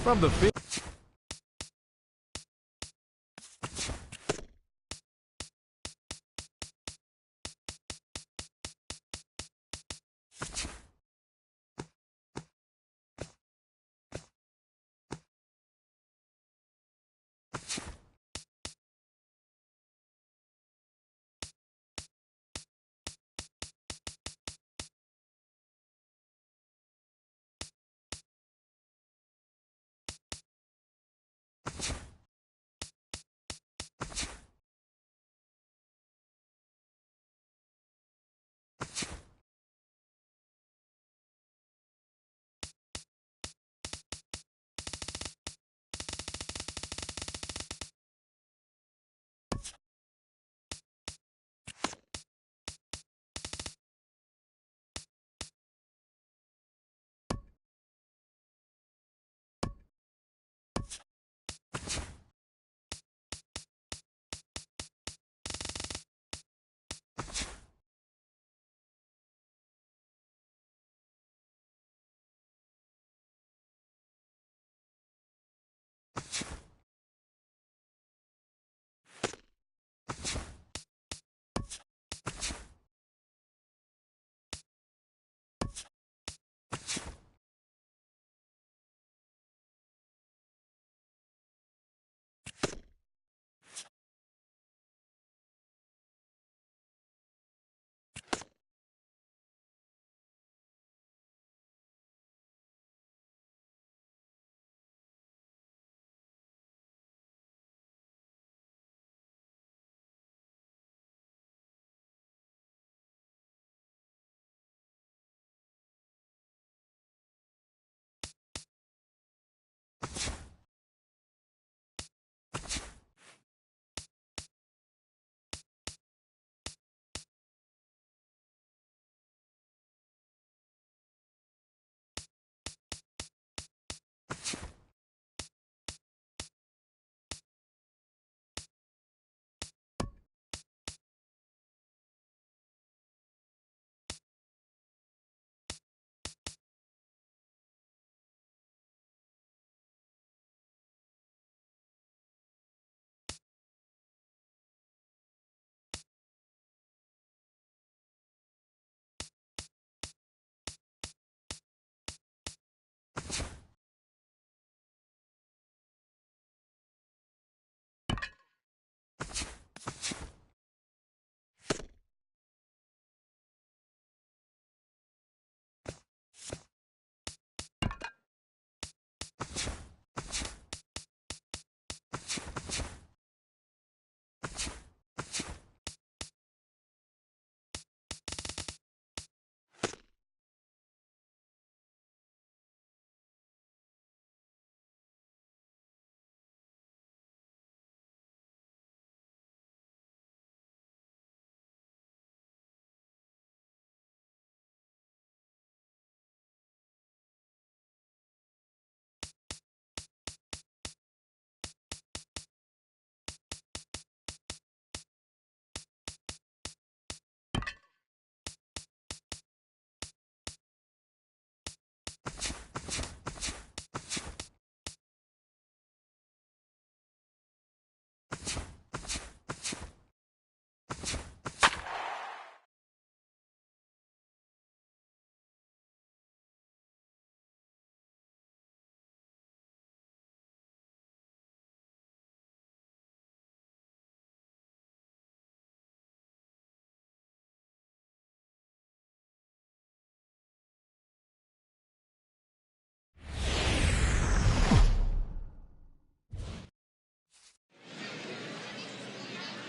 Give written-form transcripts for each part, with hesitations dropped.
From the field.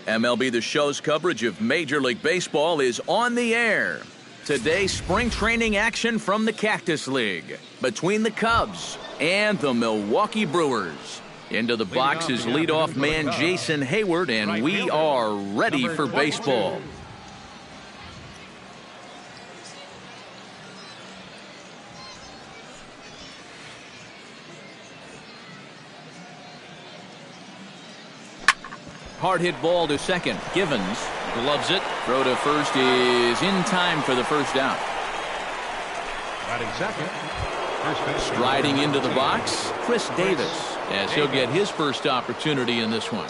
MLB The Show's coverage of Major League Baseball is on the air. Today, spring training action from the Cactus League between the Cubs and the Milwaukee Brewers. Into the box is leadoff man Jason Heyward, and we are ready for baseball. Hard hit ball to second. Givens gloves it. Throw to first is in time for the first out. Batting second, Striding into the box, Chris Davis, as he'll get his first opportunity in this one.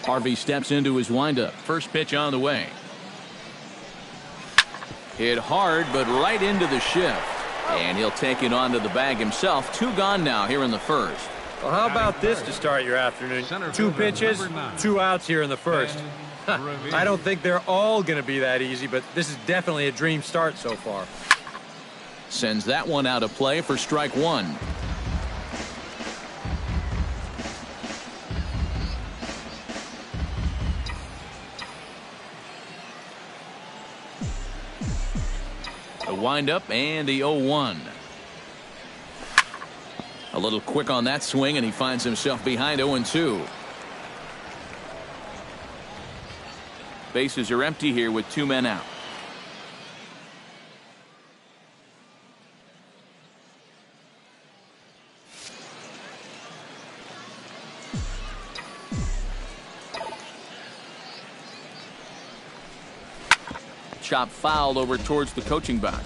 Harvey steps into his windup. First pitch on the way. Hit hard, but right into the shift. And he'll take it onto the bag himself. 2 gone now here in the first. Well, how about this to start your afternoon? 2 pitches, 2 outs here in the first. I don't think they're all going to be that easy, but this is definitely a dream start so far. Sends that one out of play for strike 1. The windup and the 0-1. A little quick on that swing, and he finds himself behind 0-2. Bases are empty here with 2 men out. Chop foul over towards the coaching box.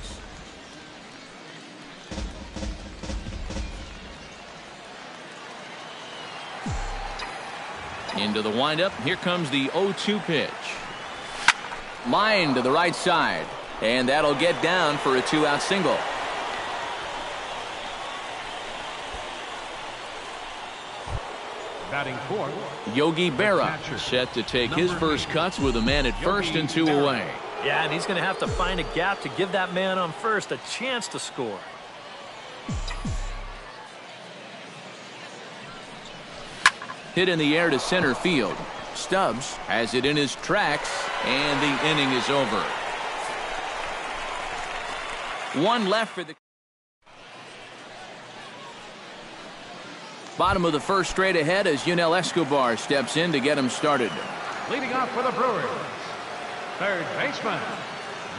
Into the windup. Here comes the 0-2 pitch. Line to the right side. And that'll get down for a 2-out single. Batting fourth, Yogi Berra set to take his first cuts with a man at first and 2 away. Yeah, and he's going to have to find a gap to give that man on first a chance to score. Hit in the air to center field. Stubbs has it in his tracks, and the inning is over. 1 left for the bottom of the first, straight ahead as Yunel Escobar steps in to get him started. leading off for the Brewers, third baseman,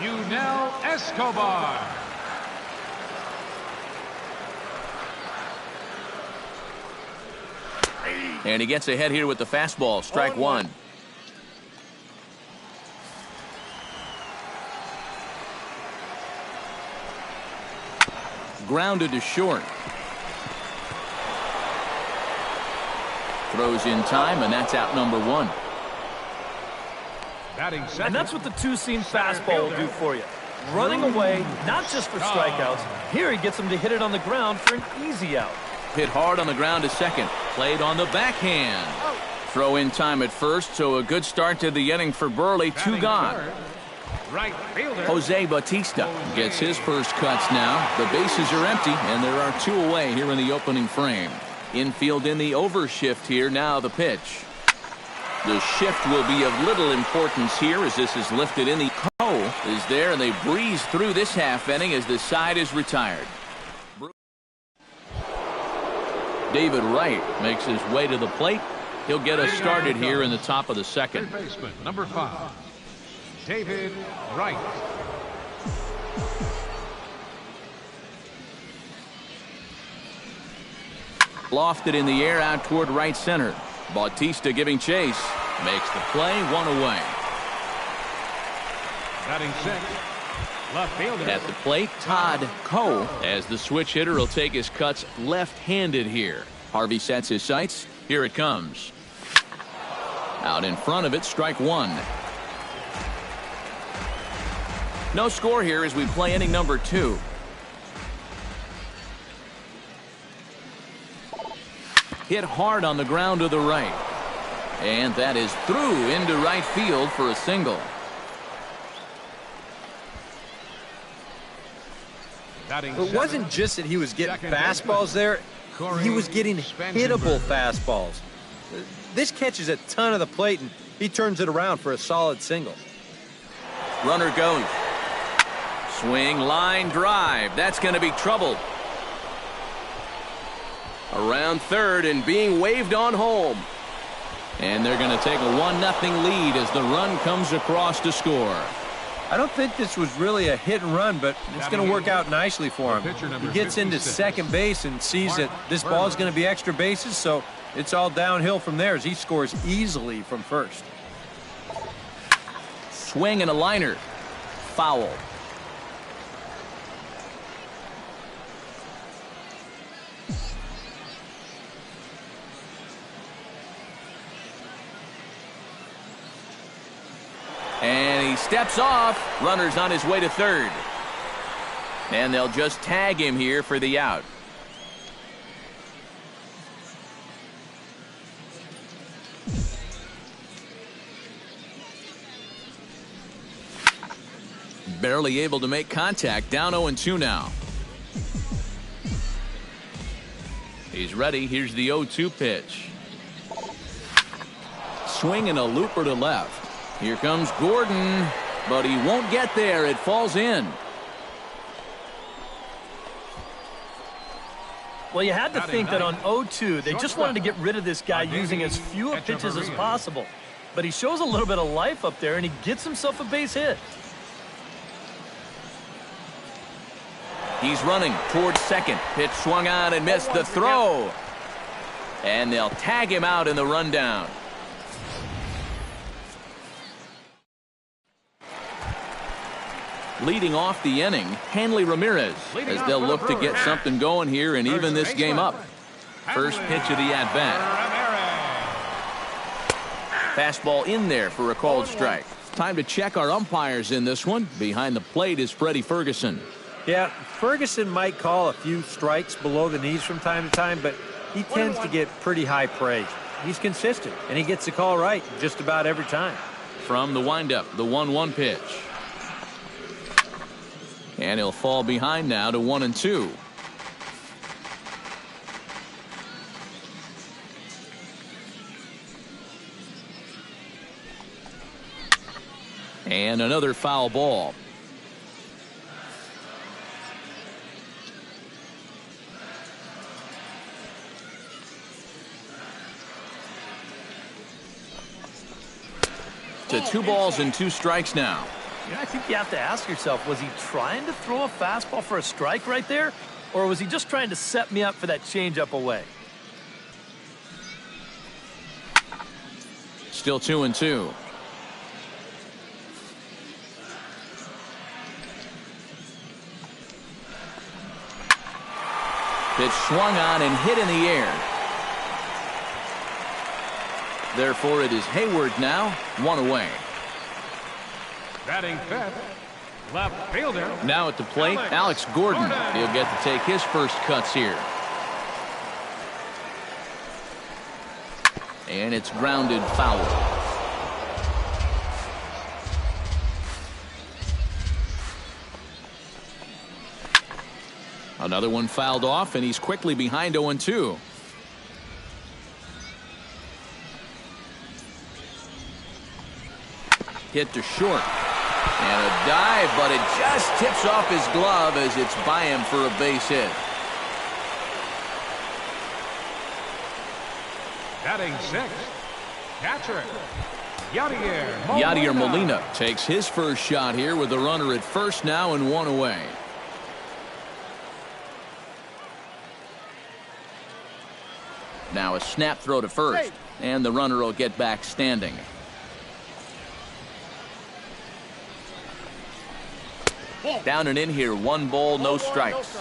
Yunel Escobar. And he gets ahead here with the fastball. Strike 1. Grounded to short. Throws in time, and that's out number 1. Batting second. And that's what the two-seam fastball will do for you. Running away, not just for strikeouts. Here he gets him to hit it on the ground for an easy out. Hit hard on the ground to second. Played on the backhand. Throw in time at first, so a good start to the inning for Burley. 2 gone. Right fielder Jose Bautista gets his first cuts now. The bases are empty, and there are 2 away here in the opening frame. Infield in the overshift here. Now the pitch. The shift will be of little importance here as this is lifted in. The Cole is there, and they breeze through this half inning as the side is retired. David Wright makes his way to the plate. He'll get us started here in the top of the second. third baseman, number 5, David Wright. Lofted in the air out toward right center. Bautista giving chase. Makes the play. 1 away. Batting sixth, left fielder At the plate, Todd Cole, as the switch hitter will take his cuts left-handed here. Harvey sets his sights. Here it comes. Out in front of it, strike 1. No score here as we play inning number 2. Hit hard on the ground to the right. And that is through into right field for a single. batting It wasn't just that he was getting fastballs there. He was getting hittable fastballs. This catches a ton of the plate, and he turns it around for a solid single. Runner goes. Swing, line, drive. That's going to be trouble. Around third and being waved on home. And they're going to take a 1-0 lead as the run comes across to score. I don't think this was really a hit and run, but it's going to work out nicely for him. He gets into second base and sees that this ball is going to be extra bases, so it's all downhill from there as he scores easily from first. Swing and a liner. Foul. And he steps off. Runner's on his way to third. And they'll just tag him here for the out. Barely able to make contact. Down 0-2 now. He's ready. Here's the 0-2 pitch. Swing and a looper to left. Here comes Gordon, but he won't get there. It falls in. Well, you had to think that on 0-2, they just wanted to get rid of this guy using as few pitches as possible. But he shows a little bit of life up there, and he gets himself a base hit. He's running towards second. Pitch swung on and missed the throw. And they'll tag him out in the rundown. Leading off the inning, Hanley Ramirez, as they'll look to get something going here and even this game up. First pitch of the at-bat. Fastball in there for a called strike. Time to check our umpires in this one. Behind the plate is Freddie Ferguson. Yeah, Ferguson might call a few strikes below the knees from time to time, but he tends to get pretty high praise. He's consistent, and he gets the call right just about every time. From the windup, the 1-1 pitch. And he'll fall behind now to 1-2. And another foul ball. To 2 balls and 2 strikes now. You know, I think you have to ask yourself, was he trying to throw a fastball for a strike right there? Or was he just trying to set me up for that changeup away? Still 2-2. Pitch swung on and hit in the air. Therefore, it is Hayward now, 1 away. Batting fifth, left fielder. Now at the plate, Alex Gordon. He'll get to take his first cuts here. And it's grounded foul. Another one fouled off, and he's quickly behind 0-2. Hit to short. And a dive, but it just tips off his glove as it's by him for a base hit. Batting sixth, catcher, Yadier Molina takes his first shot here with the runner at first now and 1 away. Now a snap throw to first, and the runner will get back standing. Down and in here, 1 ball, no strikes.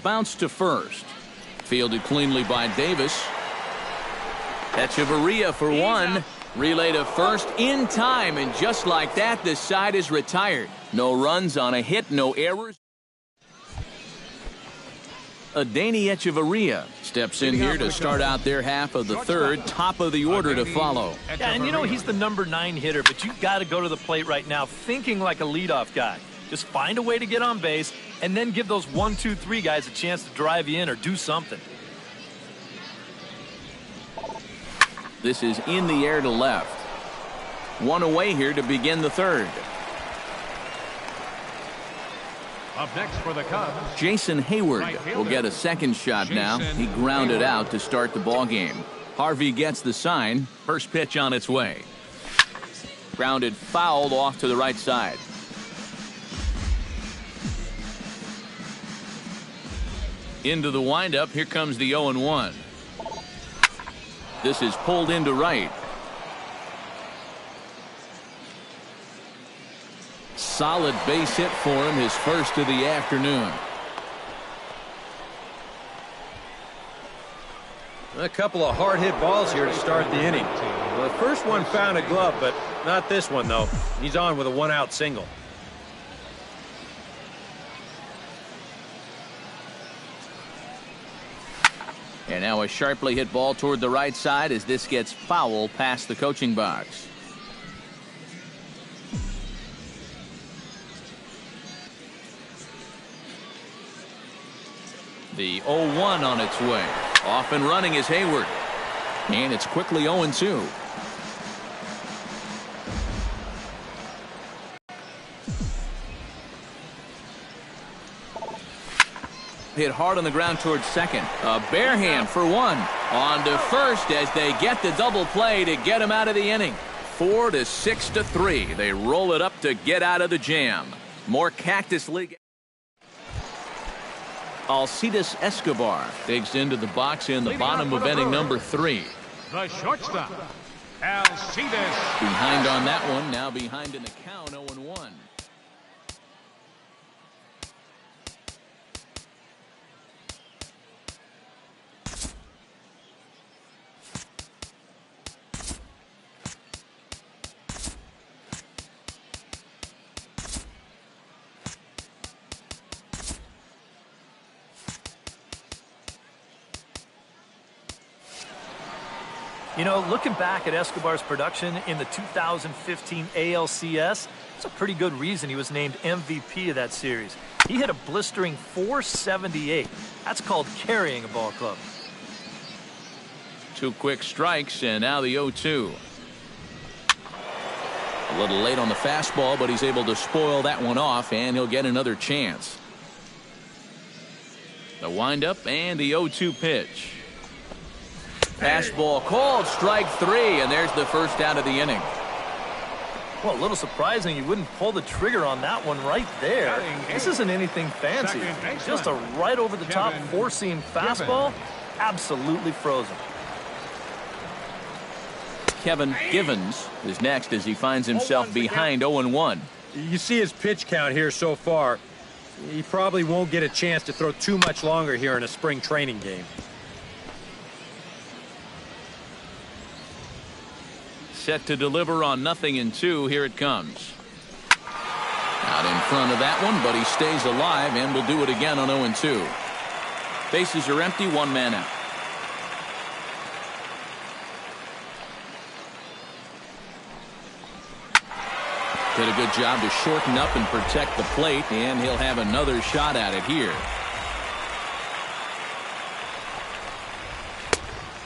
Bounce to first. Fielded cleanly by Davis. Echeverria for 1. Relay to first in time, and just like that, this side is retired. No runs on a hit, no errors. Adeiny Echeverria steps in here to start out their half of the third. Top of the order to follow. Yeah, and you know he's the number 9 hitter, but you've got to go to the plate right now thinking like a leadoff guy. Just find a way to get on base and then give those 1, 2, 3 guys a chance to drive you in or do something. This is in the air to left. 1 away here to begin the third. Up next for the Cubs, Jason Hayward will get a second shot now. He grounded out to start the ball game. Harvey gets the sign. First pitch on its way. Grounded fouled off to the right side. Into the windup. Here comes the 0-1. This is pulled into right. Solid base hit for him, his first of the afternoon. A couple of hard-hit balls here to start the inning. Well, the first one found a glove, but not this one, though. He's on with a one-out single. And now a sharply hit ball toward the right side as this gets foul past the coaching box. The 0-1 on its way. Off and running is Hayward. And it's quickly 0-2. Hit hard on the ground towards second. A bare hand for one. On to first as they get the double play to get him out of the inning. 4-6-3. They roll it up to get out of the jam. More Cactus League. Alcides Escobar digs into the box in the bottom of inning number 3. The shortstop, Alcides. Behind on that one, now behind in the count, 0-1. You know, looking back at Escobar's production in the 2015 ALCS, it's a pretty good reason he was named MVP of that series. He hit a blistering .478. That's called carrying a ball club. 2 quick strikes, and now the 0-2. A little late on the fastball, but he's able to spoil that one off, and he'll get another chance. The windup and the 0-2 pitch. Fastball called, strike 3, and there's the first out of the inning. Well, a little surprising you wouldn't pull the trigger on that one right there. This isn't anything fancy. Just a right over the top four-seam fastball. Absolutely frozen. Kevin Givens is next as he finds himself behind 0-1. You see his pitch count here so far. He probably won't get a chance to throw too much longer here in a spring training game. Set to deliver on 0-2. Here it comes. Out in front of that one, but he stays alive and will do it again on 0-2. Bases are empty, 1 man out. Did a good job to shorten up and protect the plate, and he'll have another shot at it here.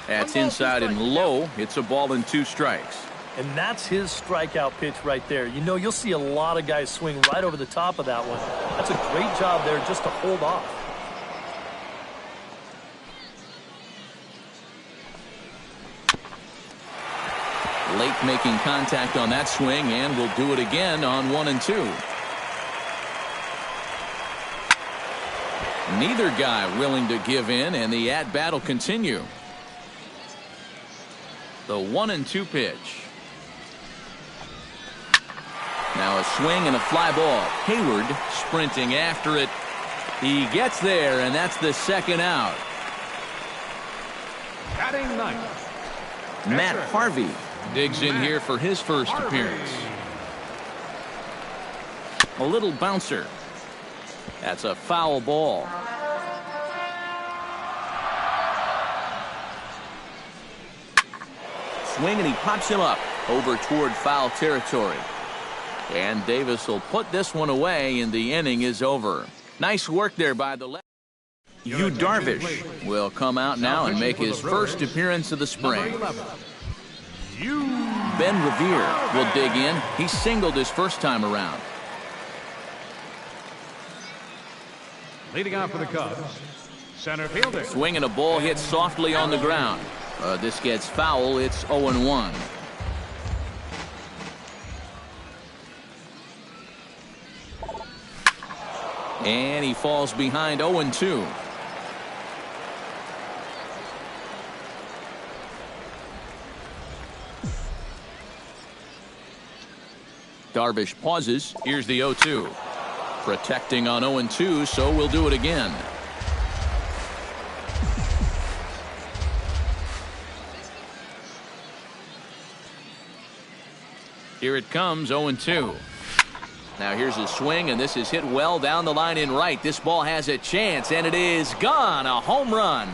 That's inside and low. It's a ball and 2 strikes. And that's his strikeout pitch right there. You know, you'll see a lot of guys swing right over the top of that one. That's a great job there just to hold off. Late making contact on that swing, and will do it again on 1-2. Neither guy willing to give in, and the at-bat will continue. The 1-2 pitch. Now a swing and a fly ball. Hayward sprinting after it. He gets there, and that's the second out. Batting ninth, Matt Harvey digs in here for his first appearance. A little bouncer. That's a foul ball. Swing, and he pops him up over toward foul territory. And Davis will put this one away, and the inning is over. Nice work there by the left. Yu Darvish will come out now and make his first appearance of the spring. Ben Revere will dig in. He singled his first time around. leading off for the Cubs, center fielder. Swinging a ball hit softly on the ground. This gets foul. It's 0-1. And he falls behind 0-2. Darvish pauses. Here's the 0-2. Protecting on 0-2, so we'll do it again. Here it comes, 0-2. Now here's a swing, and this is hit well down the line in right. This ball has a chance, and it is gone. A home run.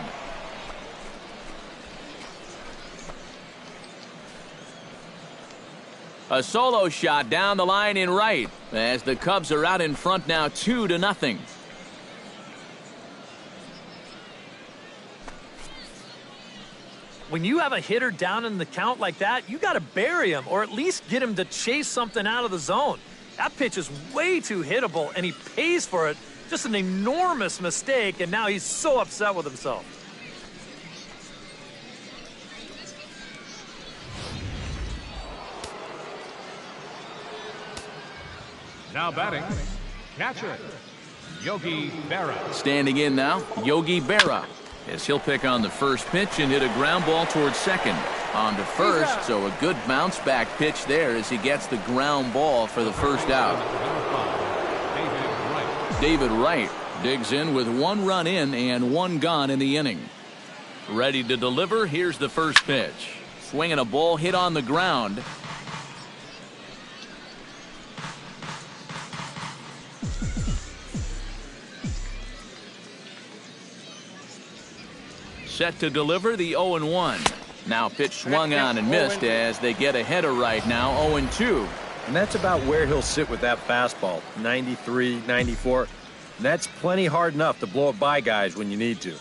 A solo shot down the line in right as the Cubs are out in front now 2-0. When you have a hitter down in the count like that, you got to bury him or at least get him to chase something out of the zone. That pitch is way too hittable, and he pays for it. Just an enormous mistake, and now he's so upset with himself. Now batting, catcher, Yogi Berra. Standing in now, Yogi Berra, as he'll pick on the first pitch and hit a ground ball towards second. On to first, so a good bounce back pitch there as he gets the ground ball for the first out. David Wright digs in with 1 run in and 1 gone in the inning. Ready to deliver, here's the first pitch. Swinging a ball hit on the ground. Set to deliver the 0-1. Now pitch swung on and missed as they get a header right now, 0-2. And that's about where he'll sit with that fastball, 93, 94. And that's plenty hard enough to blow it by guys when you need to.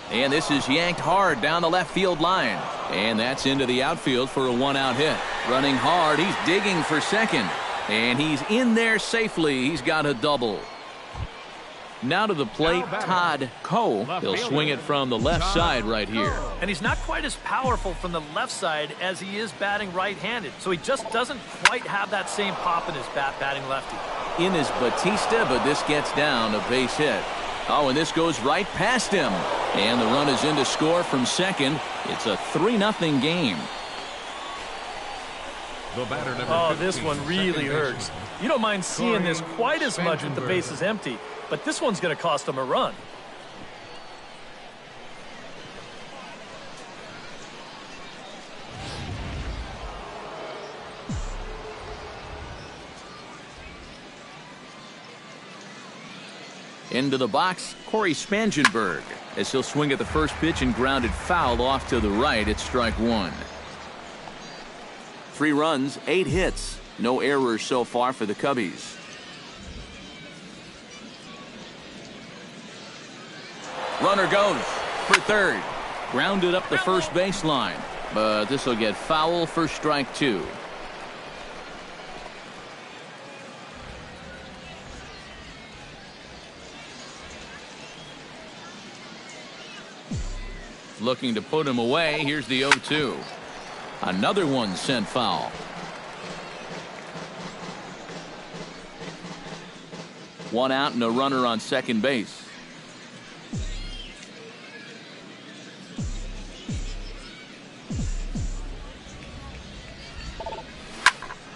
And this is yanked hard down the left field line. And that's into the outfield for a 1-out hit. Running hard, he's digging for second. And he's in there safely. He's got a double. Now to the plate, Todd Cole. He'll swing it from the left side right here. And he's not quite as powerful from the left side as he is batting right-handed. So he just doesn't quite have that same pop in his bat batting lefty. In is Batista, but this gets down a base hit. Oh, and this goes right past him. And the run is in to score from second. It's a 3-0 game. Oh, this one really hurts. You don't mind seeing this quite as much with the bases empty, but this one's going to cost him a run. Into the box, Corey Spangenberg, as he'll swing at the first pitch and grounded foul off to the right. It's strike 1. 3 runs, 8 hits. No errors so far for the Cubbies. Runner goes for third. Grounded up the first baseline. But this will get foul for strike 2. Looking to put him away. Here's the 0-2. Another one sent foul. 1 out and a runner on second base.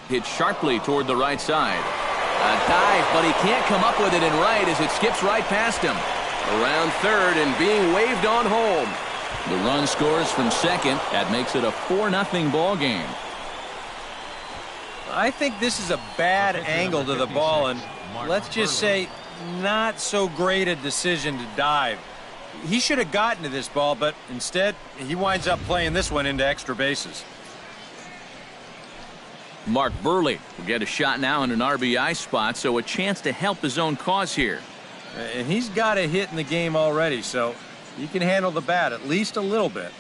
Hit sharply toward the right side. A dive, but he can't come up with it in right as it skips right past him. Around third and being waved on home. The run scores from second. That makes it a 4-0 ball game. I think this is a bad angle to the ball, and let's just say not so great a decision to dive. He should have gotten to this ball, but instead he winds up playing this one into extra bases. Mark Buehrle will get a shot now in an RBI spot, so a chance to help his own cause here. And he's got a hit in the game already, so he can handle the bat at least a little bit.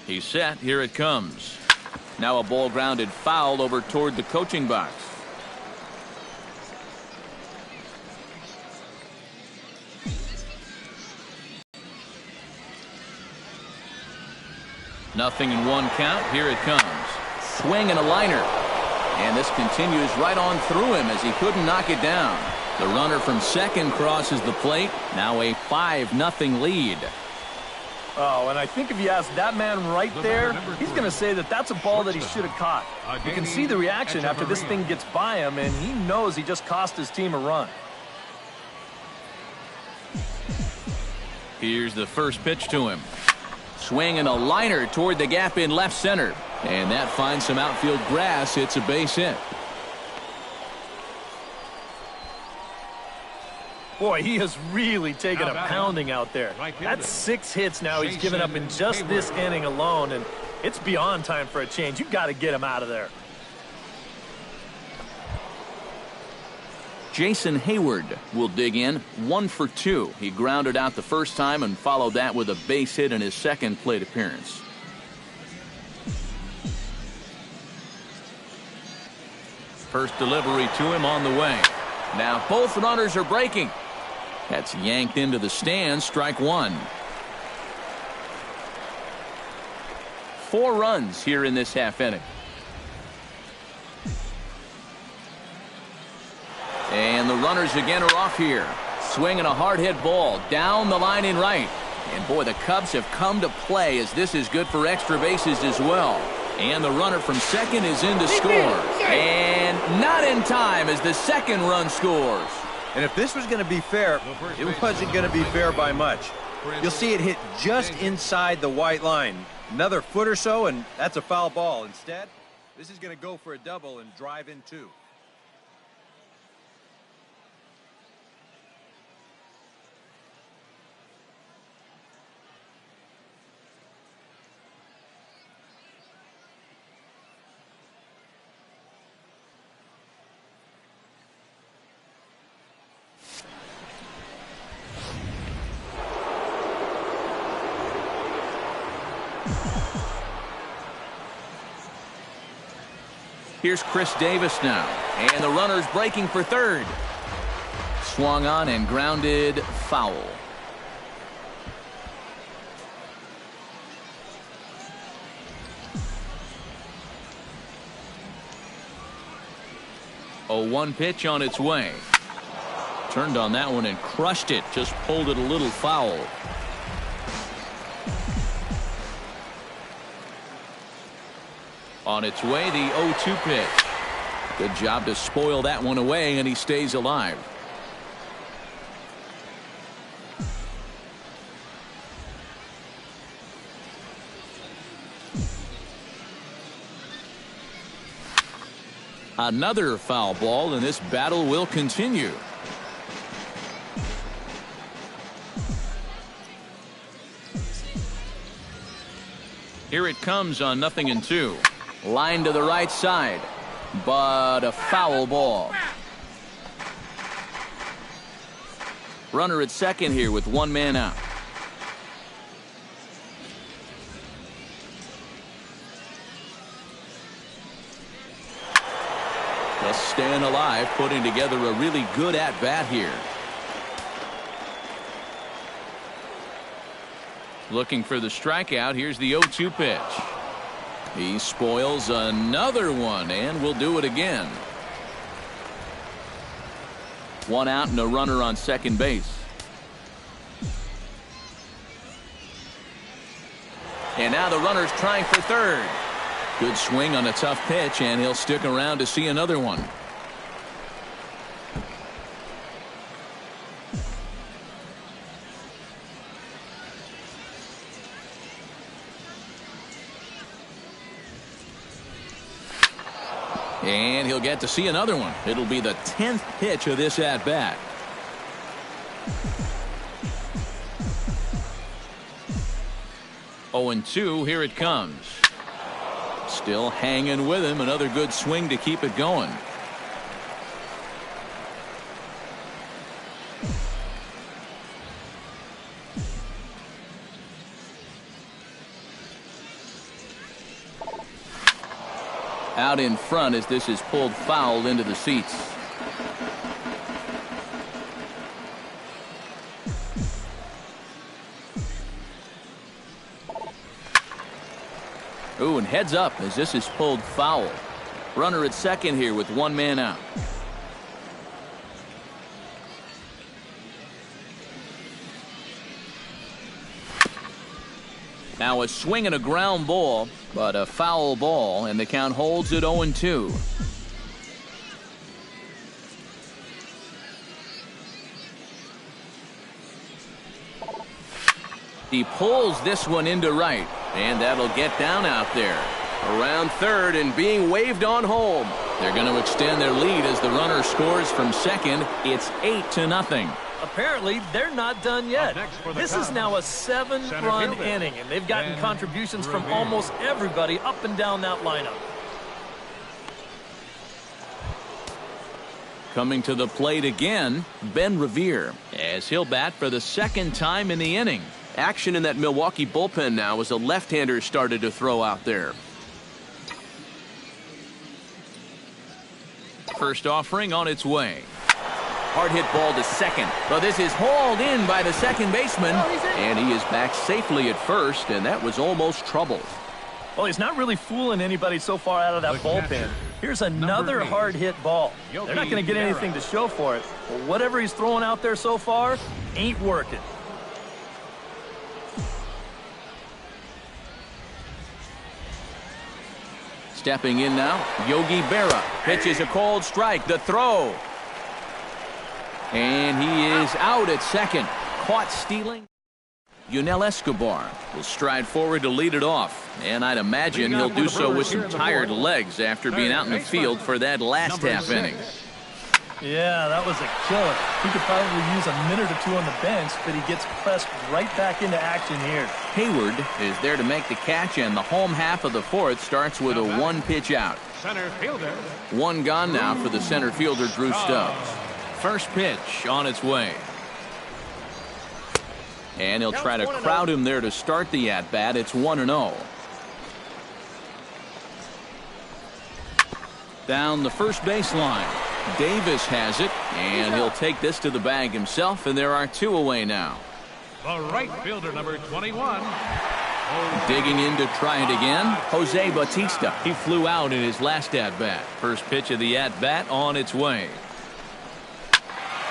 He's set. Here it comes. Now a ball grounded foul over toward the coaching box. 0-1 count. Here it comes. Swing and a liner. And this continues right on through him as he couldn't knock it down. The runner from second crosses the plate. Now a 5-0 lead. Oh, and I think if you ask that man right there, he's going to say that that's a ball that he should have caught. You can see the reaction after this thing gets by him, and he knows he just cost his team a run. Here's the first pitch to him. Swing and a liner toward the gap in left center. And that finds some outfield grass. It's a base hit. Boy, he has really taken a pounding out there. That's 6 hits now he's given up in just this inning alone, and it's beyond time for a change. You've got to get him out of there. Jason Hayward will dig in 1 for 2. He grounded out the first time and followed that with a base hit in his second plate appearance. First delivery to him on the way. Now both runners are breaking. That's yanked into the stands. Strike 1. 4 runs here in this half inning. And the runners again are off here. Swinging a hard hit ball down the line in right. And boy, the Cubs have come to play as this is good for extra bases as well. And the runner from second is in to score. And not in time as the second run scores. And if this was going to be fair, it wasn't going to be fair by much. You'll see it hit just inside the white line. Another foot or so, and that's a foul ball. Instead, this is going to go for a double and drive in 2. Here's Chris Davis now. And the runner's breaking for third. Swung on and grounded foul. A 1 pitch on its way. Turned on that one and crushed it. Just pulled it a little foul. On its way, the 0-2 pitch. Good job to spoil that one away, and he stays alive. Another foul ball, and this battle will continue. Here it comes on 0-2. Line to the right side, but a foul ball. Runner at second here with 1 man out. Just staying alive, putting together a really good at-bat here. Looking for the strikeout. Here's the 0-2 pitch. He spoils another one, and will do it again. 1 out and a runner on second base. And now the runner's trying for third. Good swing on a tough pitch, and he'll stick around to see another one. And he'll get to see another one. It'll be the 10th pitch of this at-bat. Oh, 0-2, here it comes. Still hanging with him. Another good swing to keep it going. Out in front as this is pulled foul into the seats. Ooh, and heads up as this is pulled foul. Runner at second here with one man out. Now a swing and a ground ball, but a foul ball, and the count holds at 0-2. He pulls this one into right, and that'll get down out there. Around third and being waved on home. They're going to extend their lead as the runner scores from second. It's 8-0. Apparently, they're not done yet. This is now a 7-run inning, and they've gotten contributions from almost everybody up and down that lineup. Coming to the plate again, Ben Revere, as he'll bat for the second time in the inning. Action in that Milwaukee bullpen now as a left-hander started to throw out there. First offering on its way. Hard hit ball to second, but this is hauled in by the second baseman, and he is back safely at first, and that was almost trouble. Well, he's not really fooling anybody so far out of that bullpen. Here's another hard hit ball. They're not going to get anything to show for it, but whatever he's throwing out there so far ain't working. Stepping in now, Yogi Berra pitches a cold strike. The throw. And he is out at second. Caught stealing. Yunel Escobar will stride forward to lead it off. And I'd imagine he'll do so with some tired legs after being out in the field for that last half inning. Yeah, that was a killer. He could probably use a minute or two on the bench, but he gets pressed right back into action here. Hayward is there to make the catch, and the home half of the fourth starts with a one-pitch out. Center fielder. One gone now for the center fielder, Drew Stubbs. First pitch on its way. And he'll try to crowd him there to start the at-bat. It's 1-0. Down the first baseline. Davis has it, and he'll take this to the bag himself, and there are two away now. The right fielder, number 21. Digging in to try it again, Jose Bautista. He flew out in his last at-bat. First pitch of the at-bat on its way.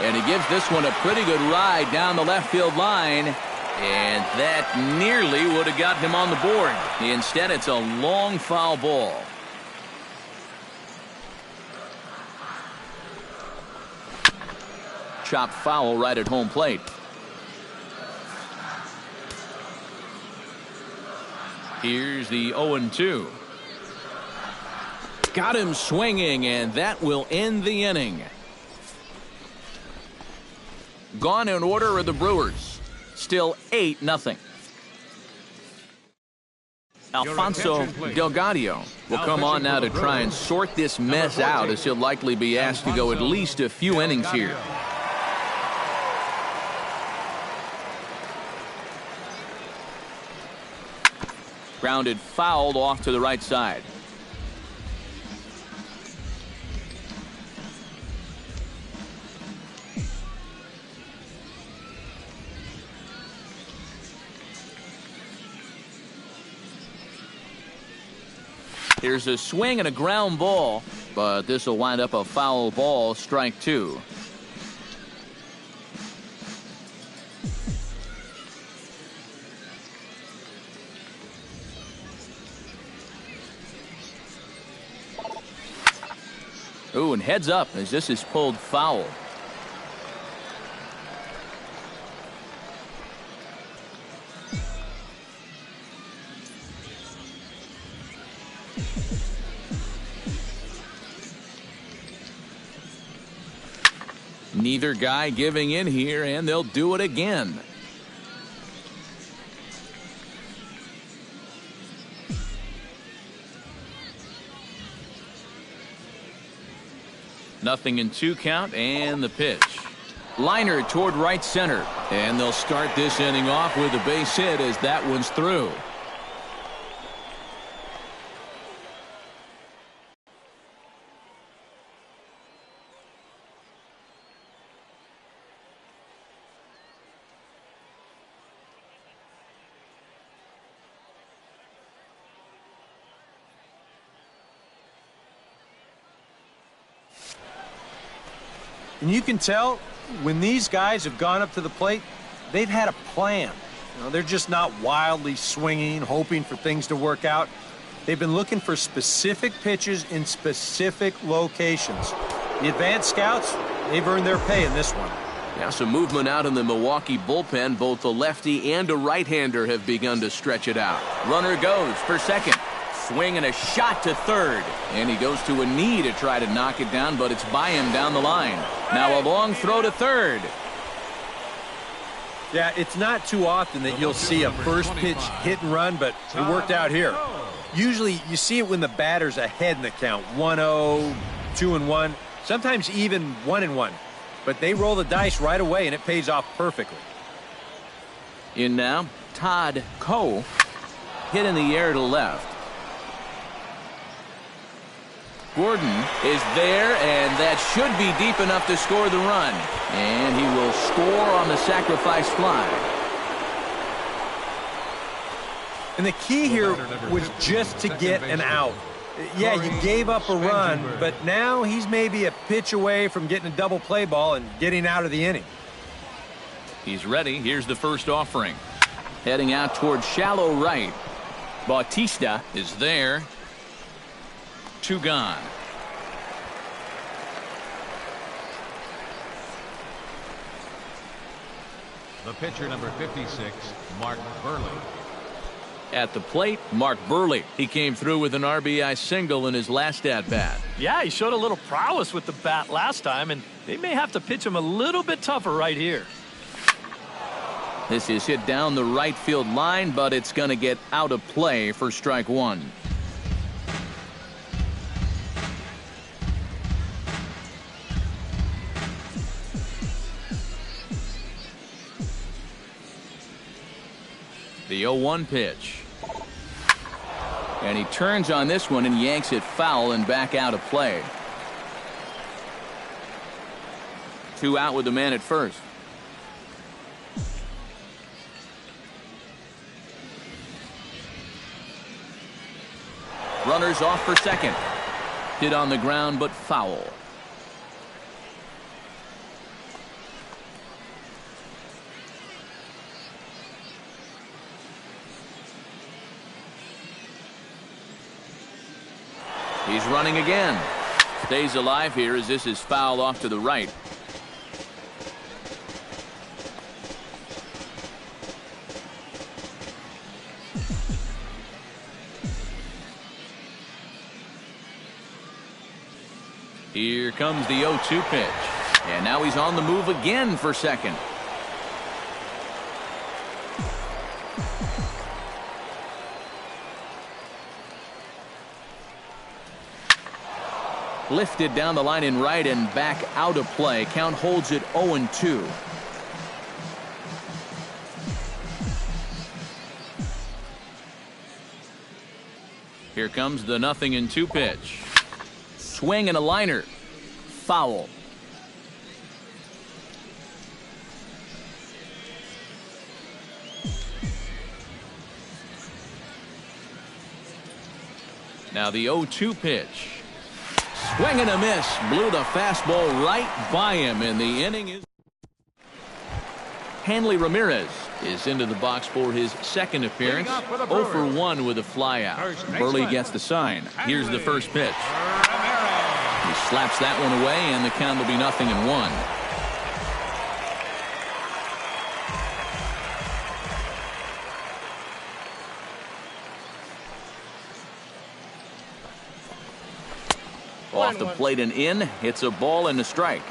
And he gives this one a pretty good ride down the left field line, and that nearly would have gotten him on the board. Instead, it's a long foul ball. Chopped foul right at home plate. Here's the 0-2. Got him swinging, and that will end the inning. Gone in order are the Brewers. Still 8-0. Alfonso Delgado will come on now to try and sort this mess out, as he'll likely be asked to go at least a few innings here. Grounded fouled off to the right side. Here's a swing and a ground ball, but this will wind up a foul ball, strike two. Ooh, and heads up as this is pulled foul. Neither guy giving in here, and they'll do it again. Nothing in two count, and the pitch. Liner toward right center, and they'll start this inning off with a base hit as that one's through. And you can tell when these guys have gone up to the plate, they've had a plan. You know, they're just not wildly swinging, hoping for things to work out. They've been looking for specific pitches in specific locations. The advanced scouts, they've earned their pay in this one. Now some movement out in the Milwaukee bullpen. Both the lefty and a right-hander have begun to stretch it out. Runner goes for second. Swing and a shot to third. And he goes to a knee to try to knock it down, but it's by him down the line. Now a long throw to third. Yeah, it's not too often that you'll see a first pitch hit and run, but it worked out here. Usually you see it when the batter's ahead in the count. 1-0, 2-1, sometimes even 1-1. But they roll the dice right away, and it pays off perfectly. In now, Todd Coe. Hit in the air to left. Gordon is there, and that should be deep enough to score the run. And he will score on the sacrifice fly. And the key here was just to get an out. Yeah, you gave up a run, but now he's maybe a pitch away from getting a double play ball and getting out of the inning. He's ready. Here's the first offering. Heading out toward shallow right. Bautista is there. 2 gone. The pitcher, number 56, Mark Burley. At the plate, Mark Burley. He came through with an RBI single in his last at-bat. Yeah, he showed a little prowess with the bat last time, and they may have to pitch him a little bit tougher right here. This is hit down the right field line, but it's going to get out of play for strike one. The 0-1 pitch. And he turns on this one and yanks it foul and back out of play. 2 out with the man at first. Runners off for second. Hit on the ground, but foul. He's running again. Stays alive here as this is fouled off to the right. Here comes the 0-2 pitch. And now he's on the move again for second. Lifted down the line in right and back out of play. Count holds it 0-2. Here comes the 0-2 pitch. Swing and a liner. Foul. Now the 0-2 pitch. Swing and a miss. Blew the fastball right by him, and the inning is. Hanley Ramirez is into the box for his second appearance. 0 for 1 with a flyout. Burley gets the sign. Here's the first pitch. He slaps that one away, and the count will be 0-1. Off the plate and in. It's a ball and a strike.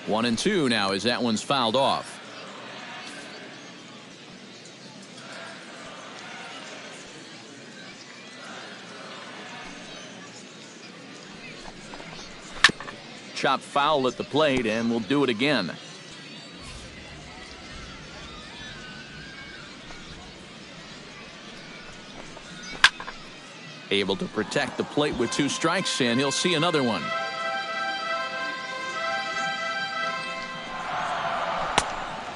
One and two now as that one's fouled off. Chop foul at the plate, and we'll do it again. Able to protect the plate with 2 strikes, and he'll see another one.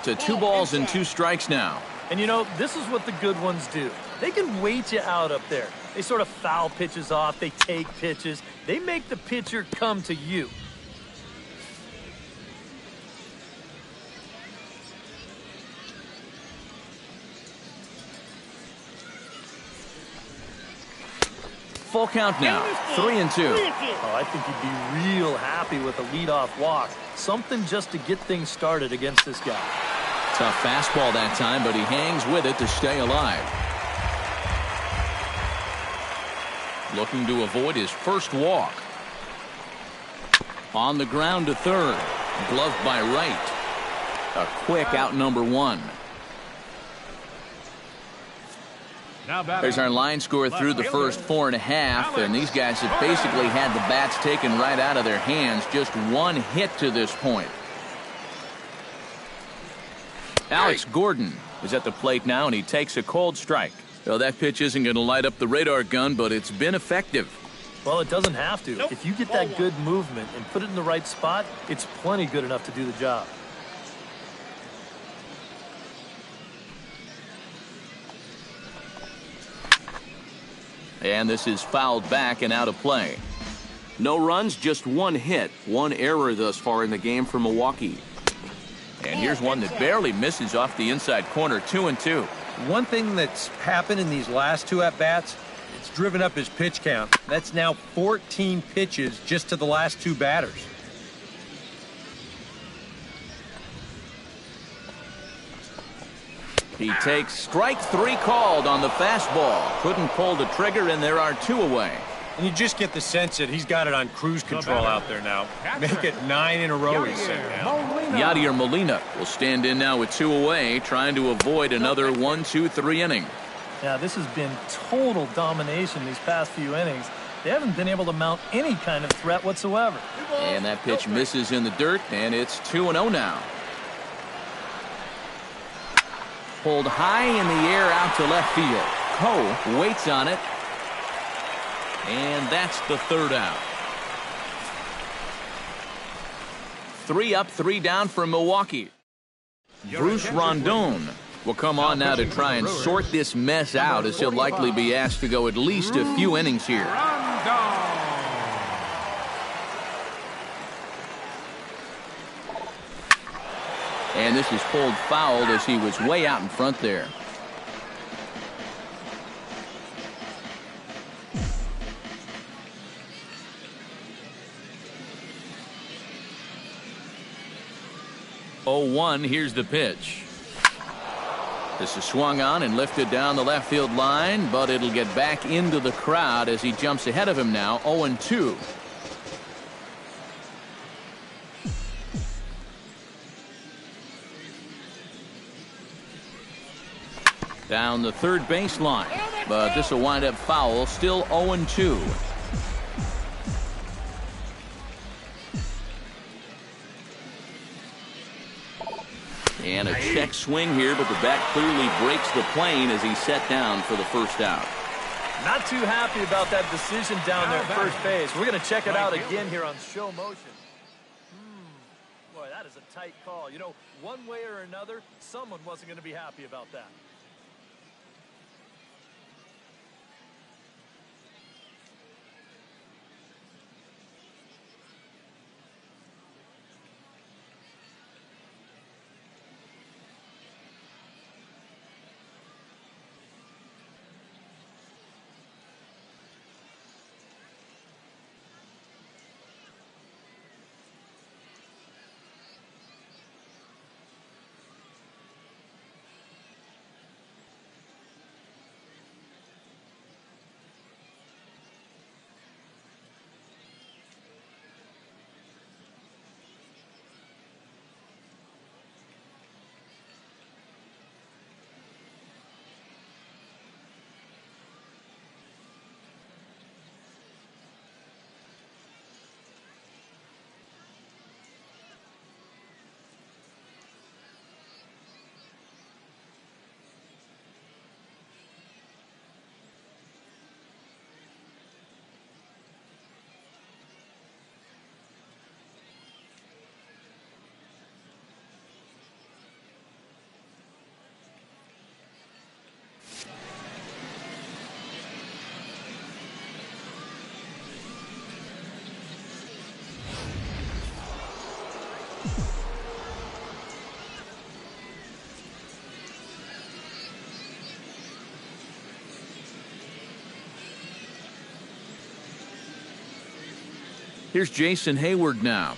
To 2 balls and 2 strikes now. And, you know, this is what the good ones do. They can wait you out up there. They sort of foul pitches off. They take pitches. They make the pitcher come to you. Full count now, 3-2. Oh, I think he'd be real happy with a leadoff walk. Something just to get things started against this guy. Tough fastball that time, but he hangs with it to stay alive. Looking to avoid his first walk. On the ground to third. Gloved by right. A quick out number one. There's our line score through the first 4.5, and these guys have basically had the bats taken right out of their hands. Just one hit to this point. Alex Gordon is at the plate now, and he takes a cold strike. Well, that pitch isn't going to light up the radar gun, but it's been effective. Well, it doesn't have to. If you get that good movement and put it in the right spot, it's plenty good enough to do the job. And this is fouled back and out of play. No runs, just one hit. One error thus far in the game for Milwaukee. And here's one that barely misses off the inside corner, 2-2. One thing that's happened in these last two at-bats, it's driven up his pitch count. That's now 14 pitches just to the last two batters. He takes strike three called on the fastball. Couldn't pull the trigger, and there are two away. And you just get the sense that he's got it on cruise control out there now. Make it 9 in a row he's sent down. Yadier Molina will stand in now with two away, trying to avoid another 1-2-3 inning. Yeah, this has been total domination these past few innings. They haven't been able to mount any kind of threat whatsoever. And that pitch misses in the dirt, and it's 2-0 now. Pulled high in the air out to left field. Coe waits on it. And that's the third out. 3 up, 3 down for Milwaukee. Bruce Rondon will come on now to try and sort this mess out, as he'll likely be asked to go at least a few innings here. And this is pulled foul as he was way out in front there. Oh, here's the pitch. This is swung on and lifted down the left field line, but it'll get back into the crowd as he jumps ahead of him now, 0-2. Down the third baseline, but this will wind up foul, still 0-2. And a check swing here, but the bat clearly breaks the plane as he's set down for the first out. Not too happy about that decision down there at first base. We're going to check it out again here on Show Motion. Boy, that is a tight call. You know, one way or another, someone wasn't going to be happy about that. Here's Jason Hayward now,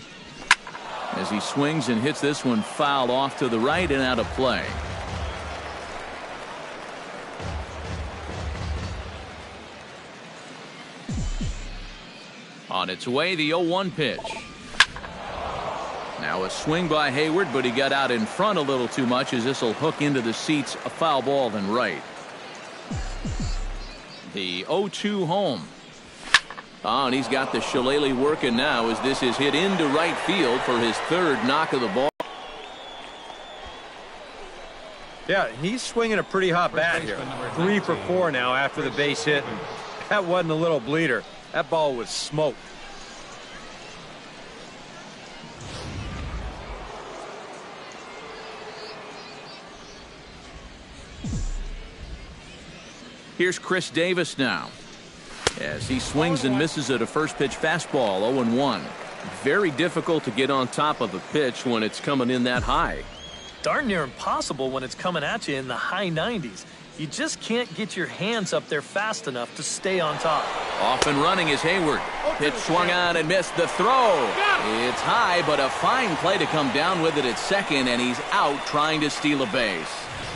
as he swings and hits this one foul off to the right and out of play. On its way, the 0-1 pitch. Now a swing by Hayward, but he got out in front a little too much, as this will hook into the seats, a foul ball then right. The 0-2 home. Oh, and he's got the shillelagh working now, as this is hit into right field for his third knock of the ball. Yeah, he's swinging a pretty hot bat here. 3 for 4 now after the base hit. And that wasn't a little bleeder. That ball was smoked. Here's Chris Davis now, as he swings and misses at a first pitch fastball. 0-1. Very difficult to get on top of a pitch when it's coming in that high. Darn near impossible when it's coming at you in the high 90s. You just can't get your hands up there fast enough to stay on top. Off and running is Hayward. Pitch swung on and missed the throw. It's high, but a fine play to come down with it at second, and he's out trying to steal a base.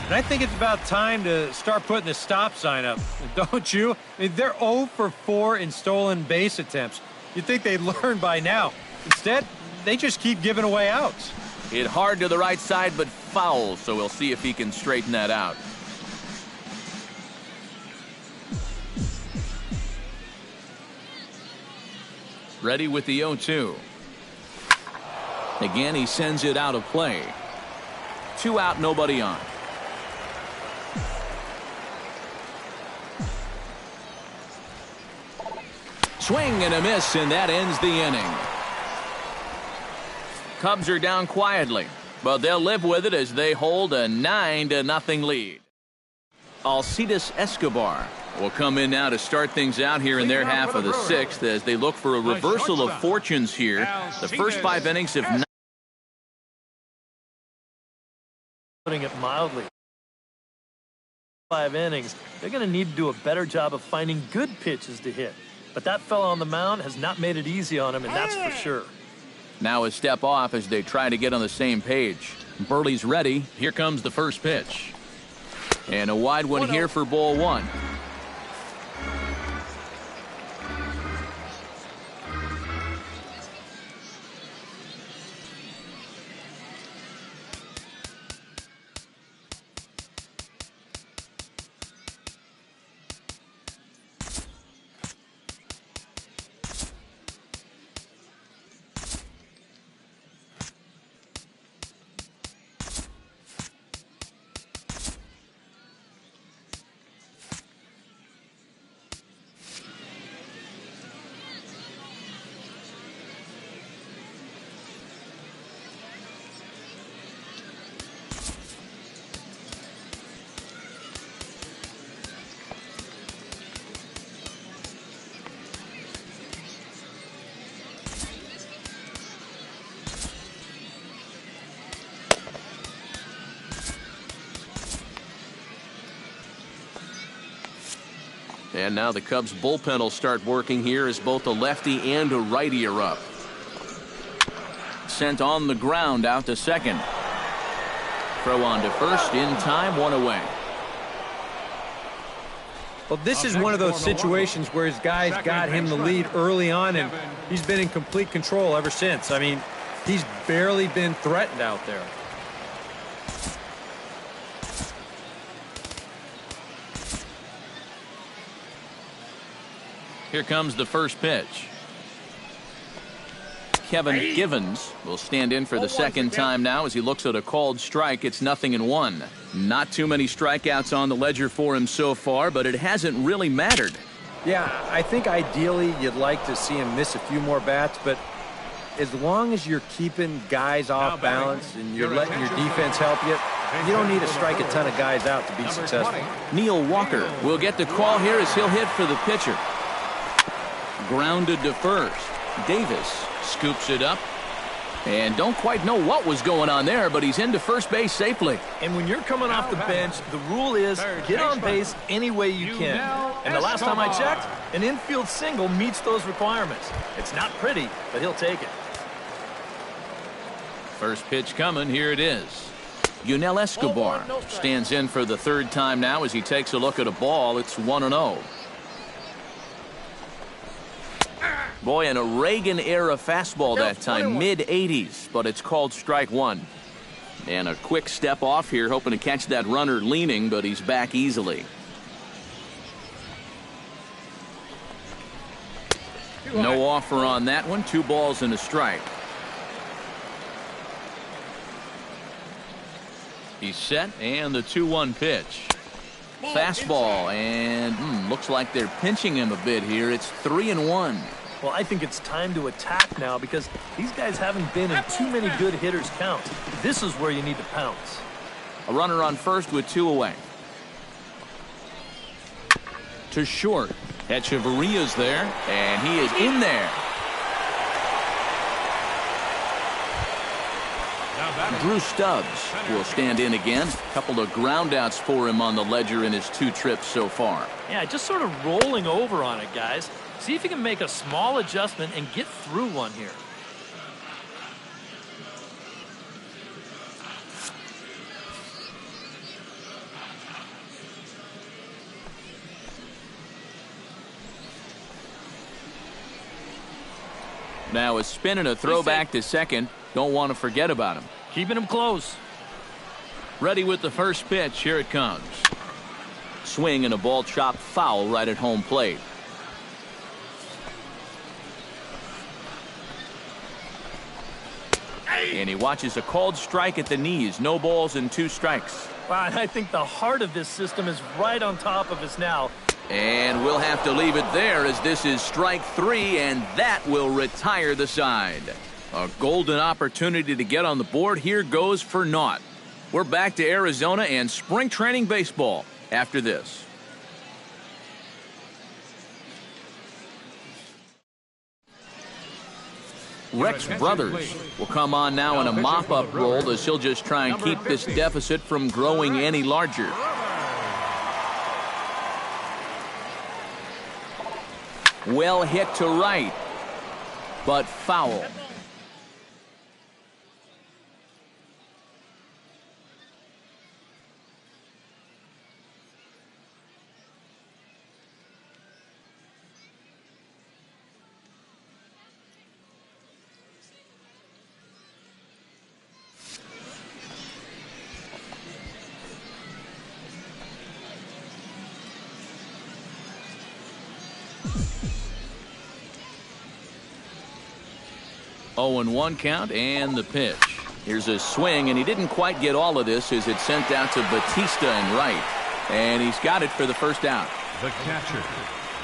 And I think it's about time to start putting the stop sign up, don't you? I mean, they're 0 for 4 in stolen base attempts. You'd think they'd learn by now. Instead, they just keep giving away outs. Hit hard to the right side, but foul, so we'll see if he can straighten that out. Ready with the 0-2. Again, he sends it out of play. 2 out, nobody on. Swing and a miss, and that ends the inning. Cubs are down quietly, but they'll live with it as they hold a 9-0 lead. Alcides Escobar will come in now to start things out here in their half of the 6th, as they look for a reversal of fortunes here. The first 5 innings have not. Putting it mildly. 5 innings, they're going to need to do a better job of finding good pitches to hit. But that fella on the mound has not made it easy on him, and that's for sure. Now a step off as they try to get on the same page. Burley's ready. Here comes the first pitch. And a wide one here for ball 1. And now the Cubs bullpen will start working here, as both a lefty and a righty are up. Sent on the ground out to second. Throw on to first in time, 1 away. Well, this is one of those situations where his guys got him the lead early on, and he's been in complete control ever since. I mean, he's barely been threatened out there. Here comes the first pitch. Kevin Givens will stand in for the second time now as he looks at a called strike. It's 0-1. Not too many strikeouts on the ledger for him so far, but it hasn't really mattered. Yeah, I think ideally you'd like to see him miss a few more bats, but as long as you're keeping guys off balance and you're letting your defense help you, you don't need to strike a ton of guys out to be successful. Neil Walker will get the call here as he'll hit for the pitcher. Grounded to first. Davis scoops it up, And don't quite know what was going on there, but he's into first base safely. And when you're coming off the bench, the rule is get on base any way you can. And the last time I checked, an infield single meets those requirements. It's not pretty, but he'll take it. First pitch coming, here it is. Yunel Escobar stands in for the third time now as he takes a look at a ball. It's 1-0. Boy, an Reagan-era fastball that time, mid-80s, but it's called strike one. And a quick step off here, hoping to catch that runner leaning, but he's back easily. No offer on that one. 2 balls and a strike. He's set, and the 2-1 pitch. Fastball, and looks like they're pinching him a bit here. It's 3-1. Well, I think it's time to attack now because these guys haven't been in too many good hitters' counts. This is where you need to pounce. A runner on first with 2 away. To short. Echeverria's there, and he is in there. Drew Stubbs will stand in again. A couple of groundouts for him on the ledger in his 2 trips so far. Yeah, just sort of rolling over on it, guys. See if you can make a small adjustment and get through one here. Now a spin and a throw back to second. Don't want to forget about him. Keeping him close. Ready with the first pitch. Here it comes. Swing and a ball chopped foul right at home plate. And he watches a called strike at the knees. No balls and 2 strikes. Wow, and I think the heart of this system is right on top of us now. And we'll have to leave it there as this is strike 3, and that will retire the side. A golden opportunity to get on the board here goes for naught. We're back to Arizona and spring training baseball after this. Rex Brothers will come on now in a mop-up role as he'll just try and keep this deficit from growing any larger. Well hit to right, but foul. Oh, and 1 count and the pitch. Here's a swing, and he didn't quite get all of this as it's sent out to Batista in right. And he's got it for the first out. The catcher,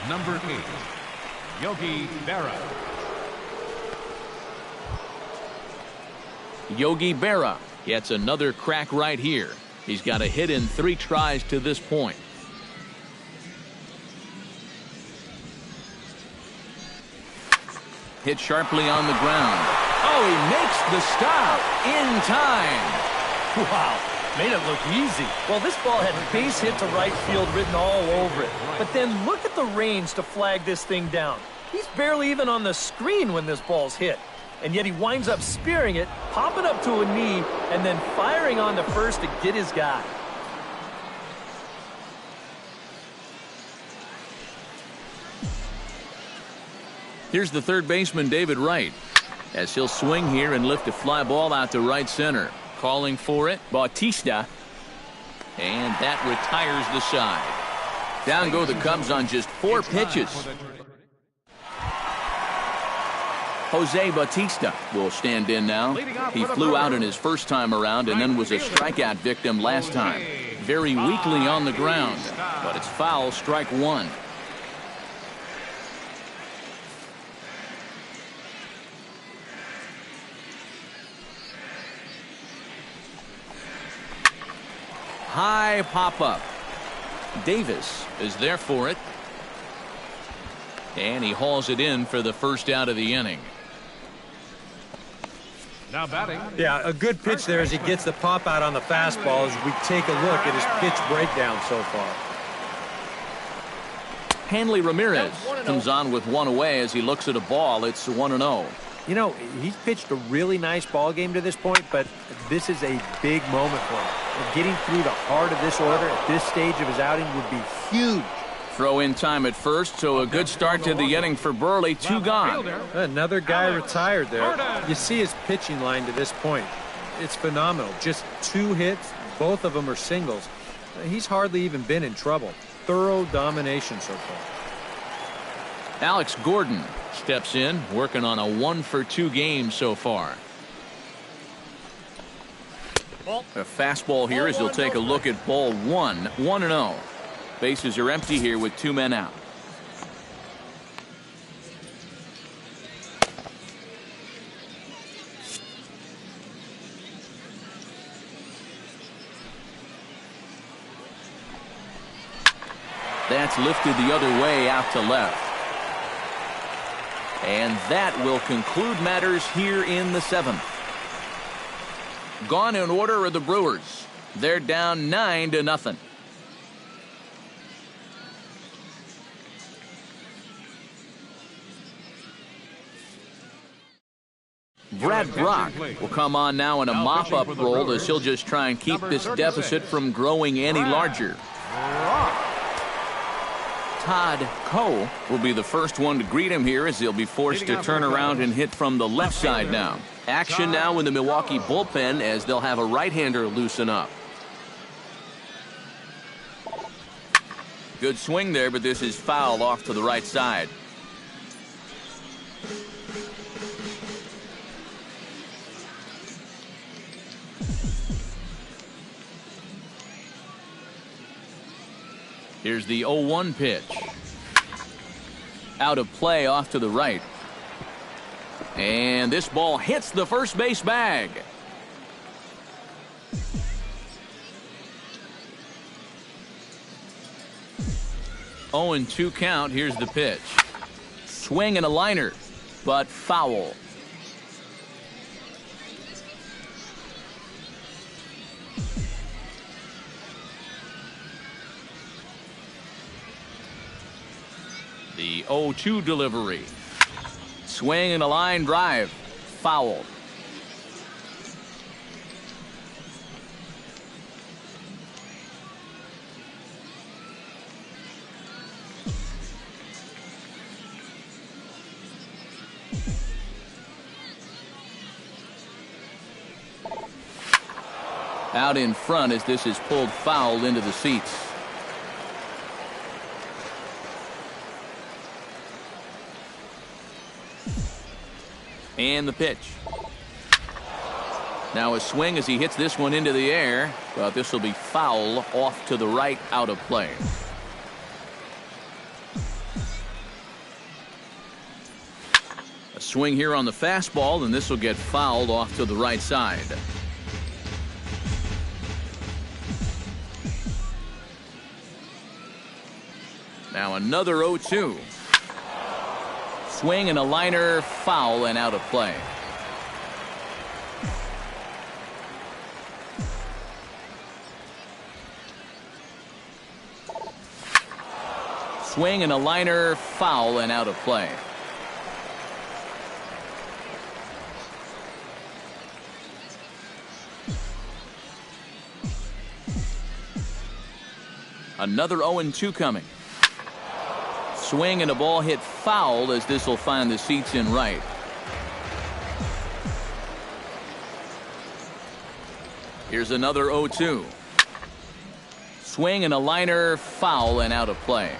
number 8, Yogi Berra. Yogi Berra gets another crack right here. He's got a hit in 3 tries to this point. Hit sharply on the ground. Oh, he makes the stop in time. Wow, made it look easy. Well, this ball had base hit to right field written all over it. But then look at the range to flag this thing down. He's barely even on the screen when this ball's hit. And yet he winds up spearing it, popping up to a knee, and then firing on to first to get his guy. Here's the third baseman, David Wright, as he'll swing here and lift a fly ball out to right center. Calling for it, Bautista. And that retires the side. Down go the Cubs on just 4 pitches. Jose Bautista will stand in now. He flew out in his first time around and then was a strikeout victim last time. Very weakly on the ground, but it's foul, strike 1. High pop-up. Davis is there for it. And he hauls it in for the first out of the inning. Now batting. Yeah, a good pitch there as he gets the pop out on the fastball as we take a look at his pitch breakdown so far. Hanley Ramirez comes on with one away as he looks at a ball. It's 1-0. You know, he's pitched a really nice ball game to this point, but this is a big moment for him. And getting through the heart of this order at this stage of his outing would be huge. Throw in time at first, so a good start to the inning for Burley. 2 gone. Another guy retired there. You see his pitching line to this point. It's phenomenal. Just 2 hits, both of them are singles. He's hardly even been in trouble. Thorough domination so far. Alex Gordon steps in, working on a 1-for-2 game so far. A fastball here as he'll take a look at ball 1. 1-0. Bases are empty here with 2 men out. That's lifted the other way out to left. And that will conclude matters here in the 7th. Gone in order are the Brewers. They're down 9-0. Brad Brock will come on now in a mop-up role as he'll just try and keep this deficit from growing any larger. Todd Coe will be the first one to greet him here as he'll be forced to turn around and hit from the left side now. Action now in the Milwaukee bullpen as they'll have a right-hander loosen up. Good swing there, but this is foul off to the right side. Here's the 0-1 pitch. Out of play off to the right. And this ball hits the first base bag. Oh, and 2 count. Here's the pitch. Swing and a liner, but foul. The 0-2 delivery. Swing and a line drive. Foul. Out in front as this is pulled foul into the seats. And the pitch. Now a swing as he hits this one into the air, but this will be foul off to the right, out of play. A swing here on the fastball, and this will get fouled off to the right side. Now another 0-2. Swing and a liner, foul and out of play. Swing and a liner, foul and out of play. Another 0-2 coming. Swing and a ball hit foul as this will find the seats in right. Here's another 0-2. Swing and a liner, foul and out of play.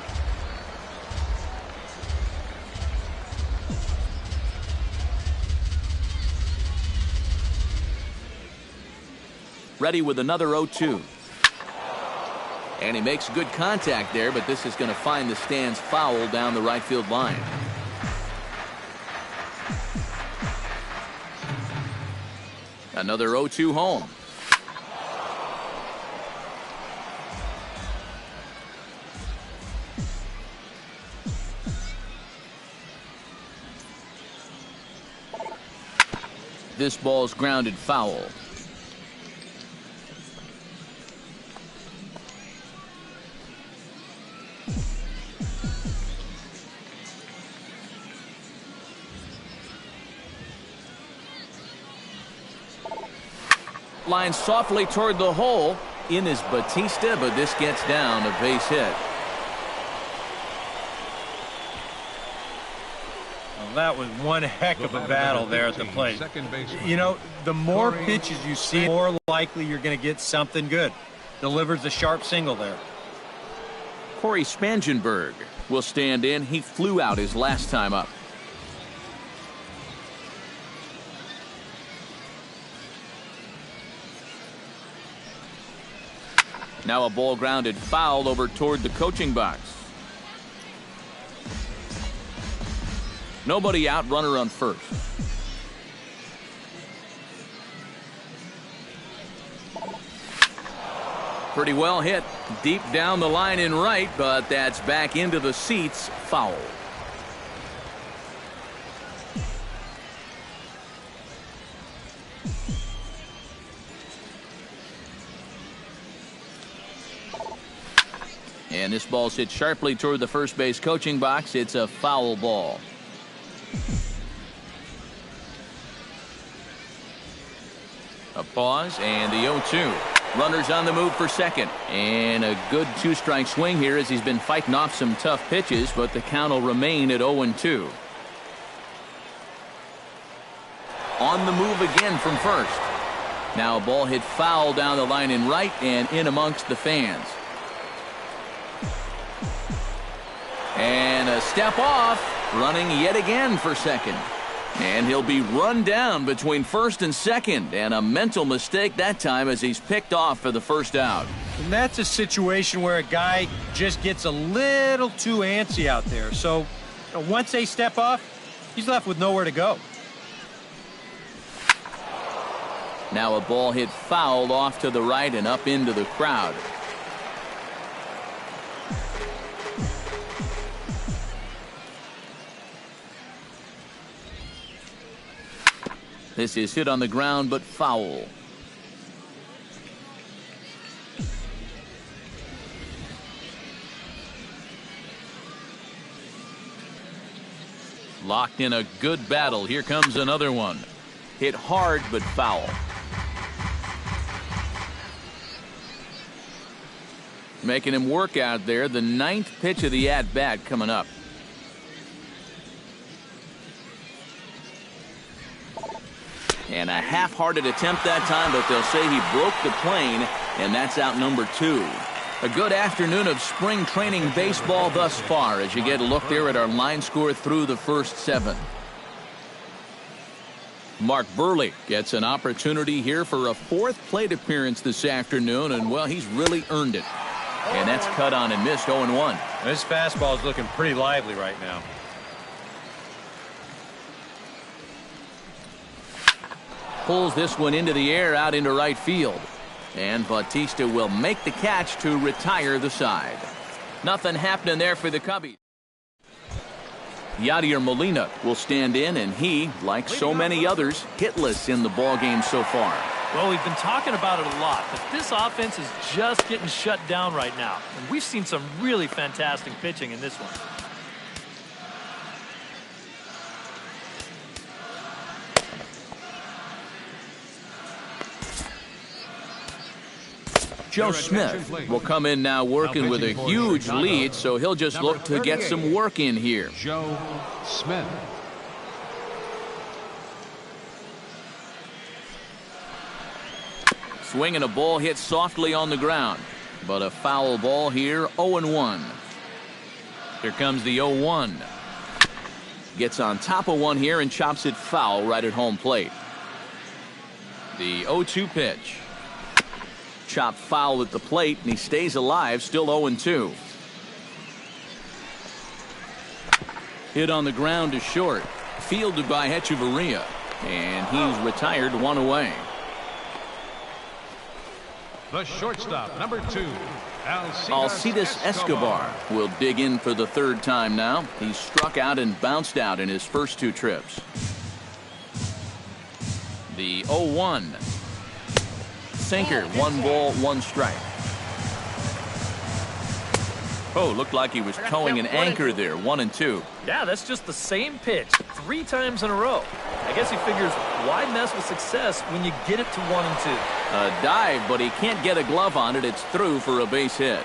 Ready with another 0-2. And he makes good contact there, but this is going to find the stands foul down the right field line. Another 0-2 home. This ball's grounded foul. Line softly toward the hole. In is Bautista, but this gets down, a base hit. Well, that was one heck of a battle there at the plate. You know, the more pitches you see, the more likely you're going to get something good. Delivers a sharp single there. Corey Spangenberg will stand in. He flew out his last time up. Now a ball grounded foul over toward the coaching box. Nobody out, runner on first. Pretty well hit. Deep down the line in right, but that's back into the seats. Foul. And this ball's hit sharply toward the first base coaching box. It's a foul ball. A pause and the 0-2. Runners on the move for second. And a good two-strike swing here as he's been fighting off some tough pitches, but the count will remain at 0-2. On the move again from first. Now a ball hit foul down the line in right and in amongst the fans. And a step off, running yet again for second. And he'll be run down between first and second, and a mental mistake that time as he's picked off for the first out. And that's a situation where a guy just gets a little too antsy out there. So once they step off, he's left with nowhere to go. Now a ball hit foul off to the right and up into the crowd. This is hit on the ground, but foul. Locked in a good battle. Here comes another one. Hit hard, but foul. Making him work out there. The 9th pitch of the at-bat coming up. And a half-hearted attempt that time, but they'll say he broke the plane, and that's out number 2. A good afternoon of spring training baseball thus far as you get a look there at our line score through the first 7. Mark Buehrle gets an opportunity here for a 4th plate appearance this afternoon, and, well, he's really earned it. And that's cut on and missed 0-1. This fastball is looking pretty lively right now. Pulls this one into the air out into right field. And Bautista will make the catch to retire the side. Nothing happening there for the Cubbies. Yadier Molina will stand in, and he, like so many others, hitless in the ballgame so far. Well, we've been talking about it a lot, but this offense is just getting shut down right now. And we've seen some really fantastic pitching in this one. Joe Smith will come in now working with a huge lead, so he'll just look to get some work in here. Joe Smith. Swinging a ball hit softly on the ground, but a foul ball here, 0-1. Here comes the 0-1. Gets on top of one here and chops it foul right at home plate. The 0-2 pitch. Chopped foul at the plate, and he stays alive, still 0-2. Hit on the ground to short. Fielded by Hechavarria, and he's retired, 1 away. The shortstop, number 2, Alcides Escobar will dig in for the 3rd time now. He's struck out and bounced out in his first 2 trips. The 0-1. Sinker, 1 ball, 1 strike. Oh, looked like he was towing an anchor there, 1-2. Yeah, that's just the same pitch 3 times in a row. I guess he figures, why mess with success when you get it to 1-2? A dive, but he can't get a glove on it. It's through for a base hit.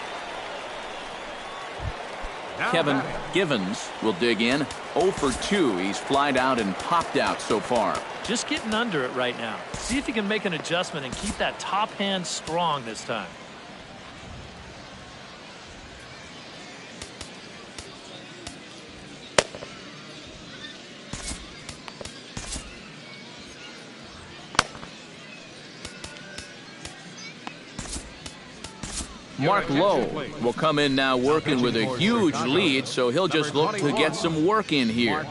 Kevin Givens will dig in. 0 for 2. He's flied out and popped out so far. Just getting under it right now. See if he can make an adjustment and keep that top hand strong this time. Mark Lowe will come in now working with a huge lead, so he'll just look to get some work in here.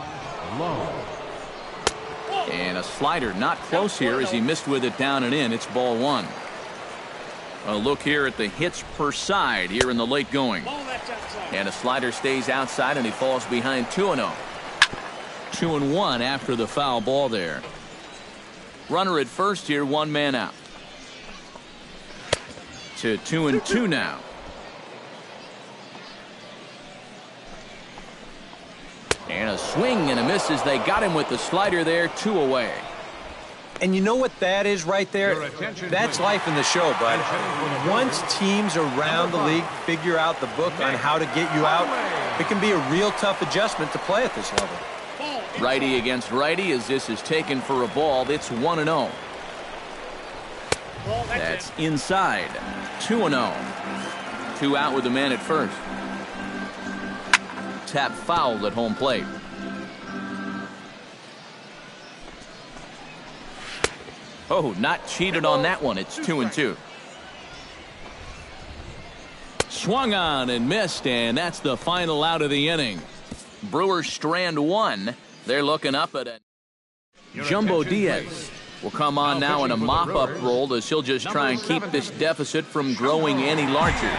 And a slider not close here as he missed with it down and in. It's ball 1. A look here at the hits per side here in the late going. And a slider stays outside and he falls behind 2-0. 2-1 after the foul ball there. Runner at first here, 1 man out. To 2-2 now. And a swing and a miss as they got him with the slider there, 2 away. And you know what that is right there? That's life in the show, bud. Once teams around the league figure out the book on how to get you out, it can be a real tough adjustment to play at this level. Righty against righty as this is taken for a ball. It's 1-0. That's inside. 2-0. 2 out with the man at first. Tap fouled at home plate. Oh, not cheated on that one. It's 2-2. Swung on and missed, and that's the final out of the inning. Brewers strand 1. They're looking up at it. Jumbo Diaz will come on now in a mop-up role as he'll just try and keep this deficit from growing any larger.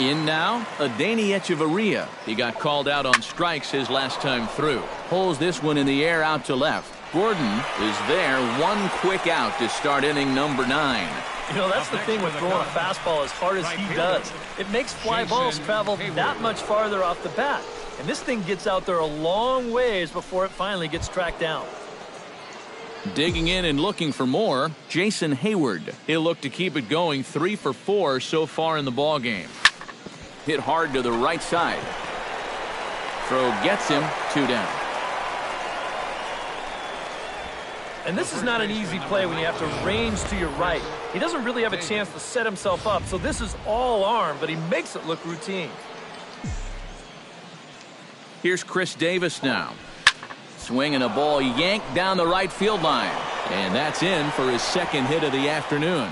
In now, Adeiny Echeverria. He got called out on strikes his last time through. Pulls this one in the air out to left. Gordon is there, 1 quick out to start inning number 9. You know, that's the thing with throwing a fastball as hard as he does. It makes fly balls travel that much farther off the bat. And this thing gets out there a long ways before it finally gets tracked down. Digging in and looking for more, Jason Hayward. He'll look to keep it going, 3 for 4 so far in the ball game. Hit hard to the right side. Throw gets him, 2 down. And this is not an easy play when you have to range to your right. He doesn't really have a chance to set himself up, so this is all arm, but he makes it look routine. Here's Chris Davis now. Swinging a ball yanked down the right field line. And that's in for his 2nd hit of the afternoon.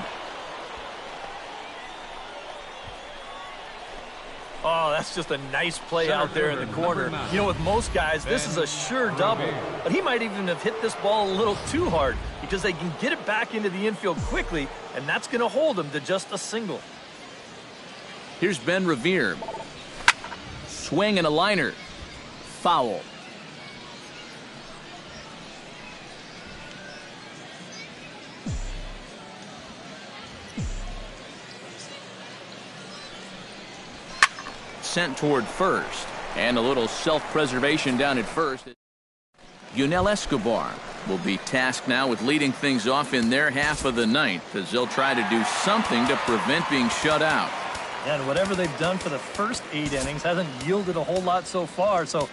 Oh, that's just a nice play out there in the corner. You know, with most guys, this is a sure double. But he might even have hit this ball a little too hard because they can get it back into the infield quickly, and that's going to hold him to just a single. Here's Ben Revere. Swing and a liner. Foul. Sent toward first, and a little self-preservation down at first. Yunel Escobar will be tasked now with leading things off in their half of the ninth as they'll try to do something to prevent being shut out. And whatever they've done for the first 8 innings hasn't yielded a whole lot so far, so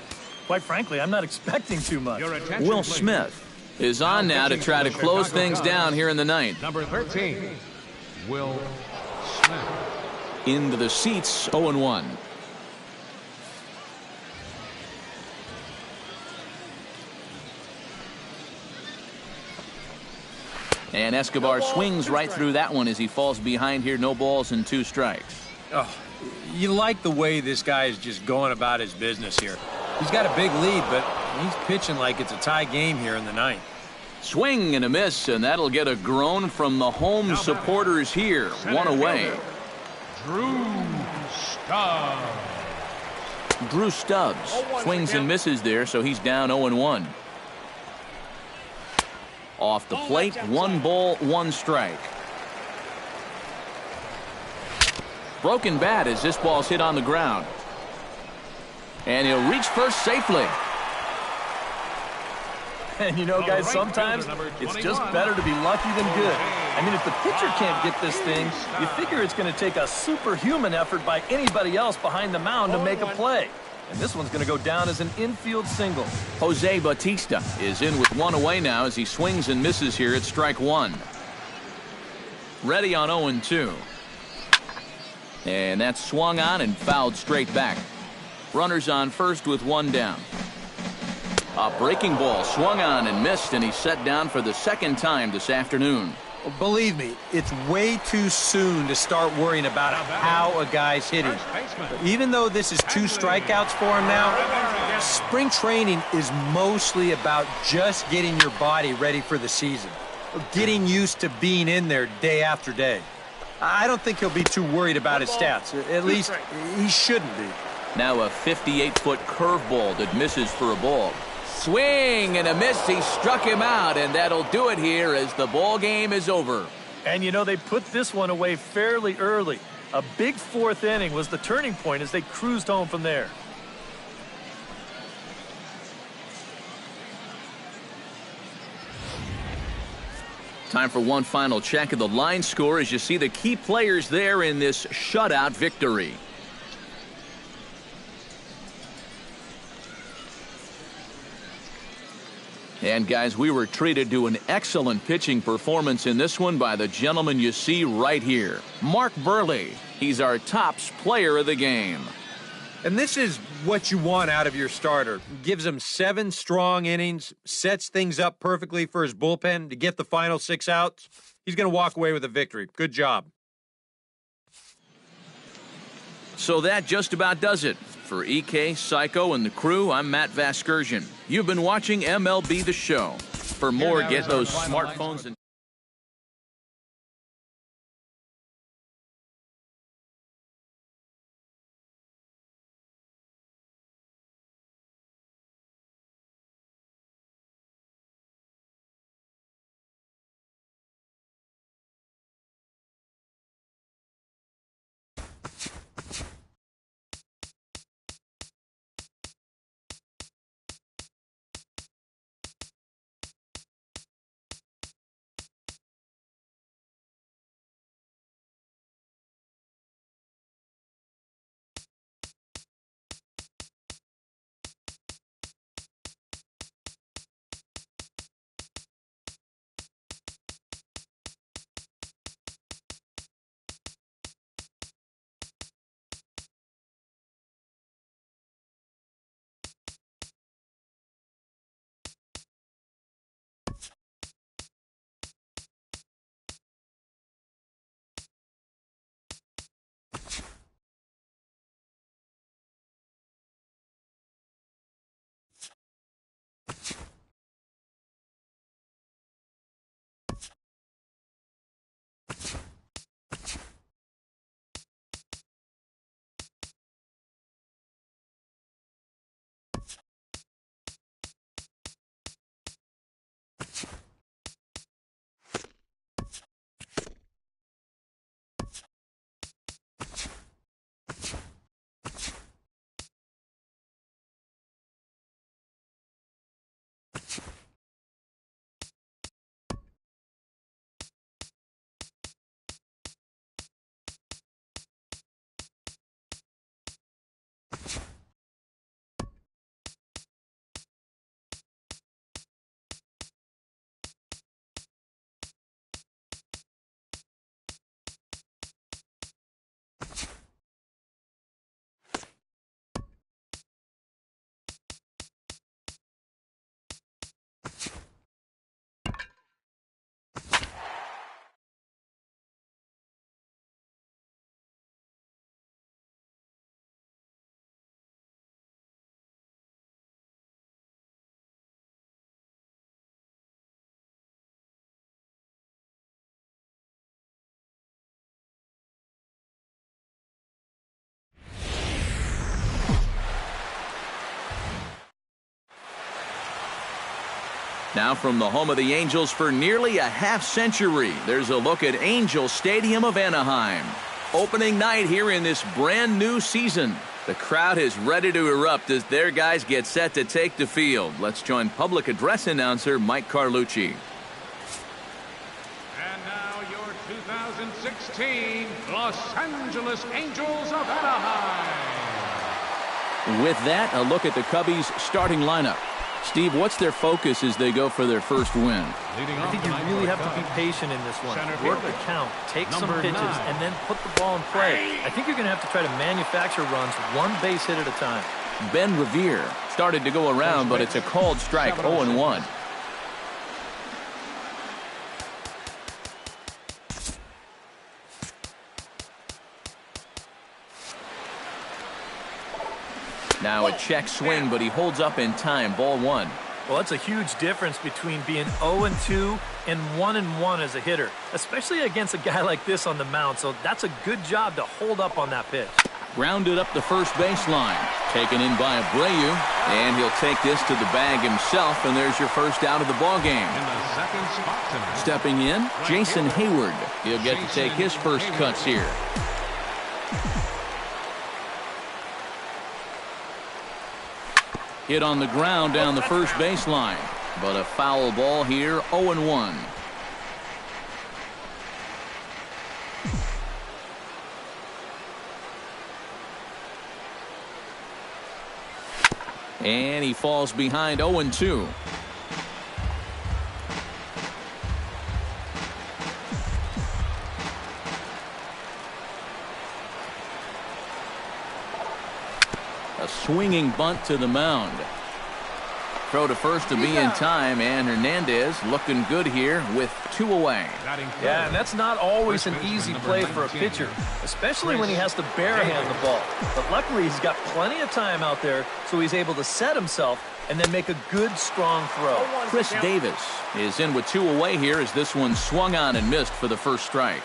quite frankly, I'm not expecting too much. Will Smith is on now to try to close things down here in the ninth. Number 13, Will Smith. Into the seats, 0-1. And Escobar swings right through that one as he falls behind here. No balls and 2 strikes. Oh, you like the way this guy is just going about his business here. He's got a big lead, but he's pitching like it's a tie game here in the ninth. Swing and a miss, and that'll get a groan from the home supporters here. 1 away. Drew Stubbs. Drew Stubbs swings and misses there, so he's down 0-1. Off the plate, 1 ball, 1 strike. Broken bat as this ball's hit on the ground. And he'll reach first safely. And you know, guys, sometimes it's just better to be lucky than good. I mean, if the pitcher can't get this thing, you figure it's going to take a superhuman effort by anybody else behind the mound to make a play. And this one's going to go down as an infield single. Jose Bautista is in with 1 away now as he swings and misses here at strike 1. Ready on 0-2. And that's swung on and fouled straight back. Runners on first with 1 down. A breaking ball swung on and missed, and he's set down for the 2nd time this afternoon. Well, believe me, it's way too soon to start worrying about how a guy's hitting. But even though this is 2 strikeouts for him now, spring training is mostly about just getting your body ready for the season, getting used to being in there day after day. I don't think he'll be too worried about his stats. At least he shouldn't be. Now a 58-foot curveball that misses for a ball. Swing and a miss. He struck him out, and that'll do it here as the ball game is over. And you know, they put this one away fairly early. A big 4th inning was the turning point as they cruised home from there. Time for one final check of the line score as you see the key players there in this shutout victory. And guys, we were treated to an excellent pitching performance in this one by the gentleman you see right here, Mark Buehrle. He's our tops player of the game. And this is what you want out of your starter. Gives him 7 strong innings, sets things up perfectly for his bullpen to get the final 6 outs. He's going to walk away with a victory. Good job. So that just about does it. For EK, Psycho, and the crew, I'm Matt Vasgersian. You've been watching MLB The Show. For more, get those smartphones and Now from the home of the Angels for nearly a half-century, there's a look at Angel Stadium of Anaheim. Opening night here in this brand new season. The crowd is ready to erupt as their guys get set to take the field. Let's join public address announcer Mike Carlucci. And now your 2016 Los Angeles Angels of Anaheim. With that, a look at the Cubbies' starting lineup. Steve, what's their focus as they go for their first win? I think you really have to be patient in this one. Work the count, take some pitches, and then put the ball in play. I think you're going to have to try to manufacture runs one base hit at a time. Ben Revere started to go around, but it's a called strike, 0-1. Now a check swing, but he holds up in time. Ball 1. Well, that's a huge difference between being 0-2 and 1-1 as a hitter, especially against a guy like this on the mound. So that's a good job to hold up on that pitch. Grounded up the first baseline. Taken in by Abreu, and he'll take this to the bag himself, and there's your first out of the ballgame. In the second spot tonight. Stepping in, Jason Hayward. He'll get to take his first cuts here. Hit on the ground down the first baseline, but a foul ball here, 0-1. And he falls behind 0-2. A swinging bunt to the mound. Throw to first to be in time, and Hernandez looking good here with 2 away. Yeah, and that's not always an easy play for a pitcher, especially when he has to barehand the ball. But luckily, he's got plenty of time out there, so he's able to set himself and then make a good, strong throw. Chris Davis is in with 2 away here as this one swung on and missed for the first strike.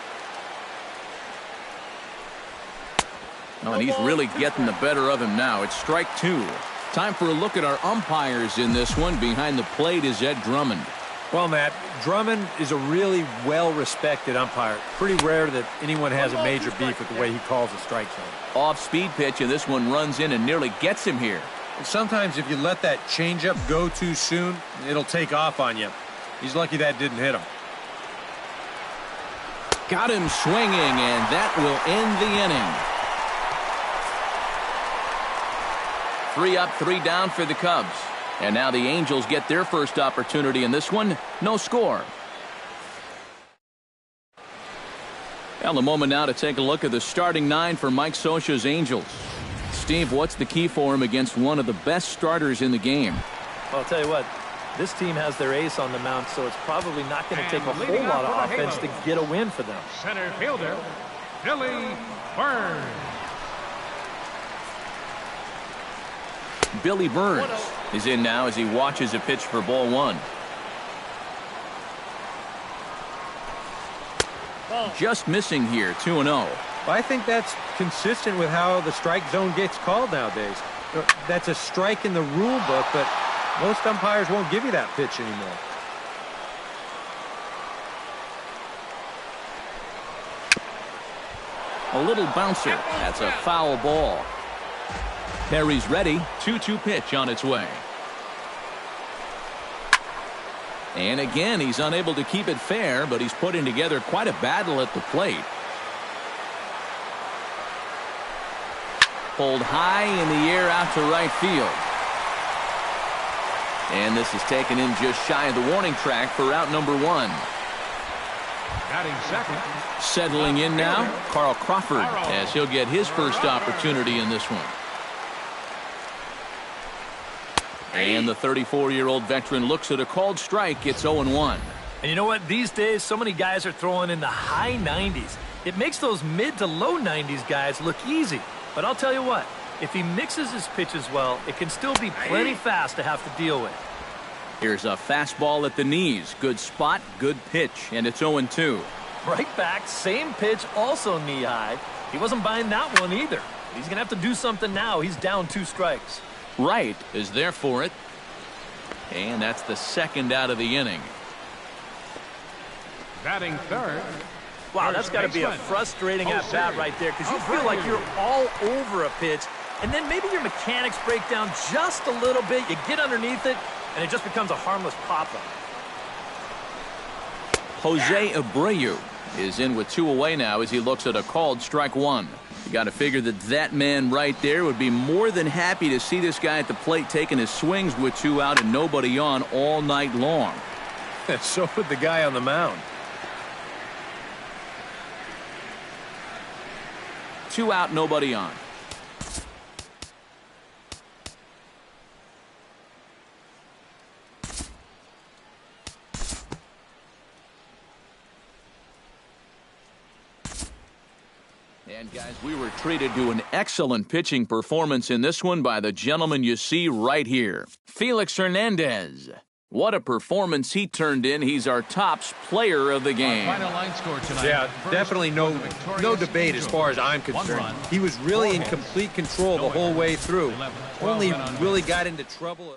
Oh, and he's really getting the better of him now. It's strike 2. Time for a look at our umpires in this one. Behind the plate is Ed Drummond. Well, Matt, Drummond is a really well-respected umpire. Pretty rare that anyone has a major beef with the way he calls a strike zone. Off-speed pitch, and this one runs in and nearly gets him here. Sometimes if you let that changeup go too soon, it'll take off on you. He's lucky that didn't hit him. Got him swinging, and that will end the inning. 3 up, 3 down for the Cubs. And now the Angels get their first opportunity in this one. No score. Well, a moment now to take a look at the starting 9 for Mike Scioscia's Angels. Steve, what's the key for him against one of the best starters in the game? Well, I'll tell you what, this team has their ace on the mound, so it's probably not going to take a whole lot of offense to get a win for them. Center fielder, Billy Burns. Billy Burns is in now as he watches a pitch for ball 1. Just missing here, 2-0. Well, I think that's consistent with how the strike zone gets called nowadays. That's a strike in the rule book, but most umpires won't give you that pitch anymore. A little bouncer. That's a foul ball. Perry's ready. 2-2 pitch on its way. And again, he's unable to keep it fair, but he's putting together quite a battle at the plate. Pulled high in the air out to right field. And this is taken in just shy of the warning track for out number 1. Batting second. Settling in now, Carl Crawford, as he'll get his first opportunity in this one. And the 34-year-old veteran looks at a called strike. It's 0-1. And you know what? These days, so many guys are throwing in the high 90s. It makes those mid to low 90s guys look easy. But I'll tell you what, if he mixes his pitches well, it can still be plenty fast to have to deal with. Here's a fastball at the knees. Good spot, good pitch, and it's 0-2. Right back, same pitch, also knee high. He wasn't buying that one either. He's going to have to do something now. He's down 2 strikes. Right is there for it. And that's the second out of the inning. Batting third. Wow, that's got to be a frustrating at-bat right there because you feel like you're all over a pitch, and then maybe your mechanics break down just a little bit. You get underneath it, and it just becomes a harmless pop-up. Jose Abreu is in with 2 away now as he looks at a called strike 1. You got to figure that man right there would be more than happy to see this guy at the plate taking his swings with 2 out and nobody on all night long. So would the guy on the mound. 2 out, nobody on. And guys, we were treated to an excellent pitching performance in this one by the gentleman you see right here, Felix Hernandez. What a performance he turned in. He's our top player of the game. Final line score tonight. Yeah, definitely no debate as far as I'm concerned. He was really in complete control the whole way through. Only really got into trouble.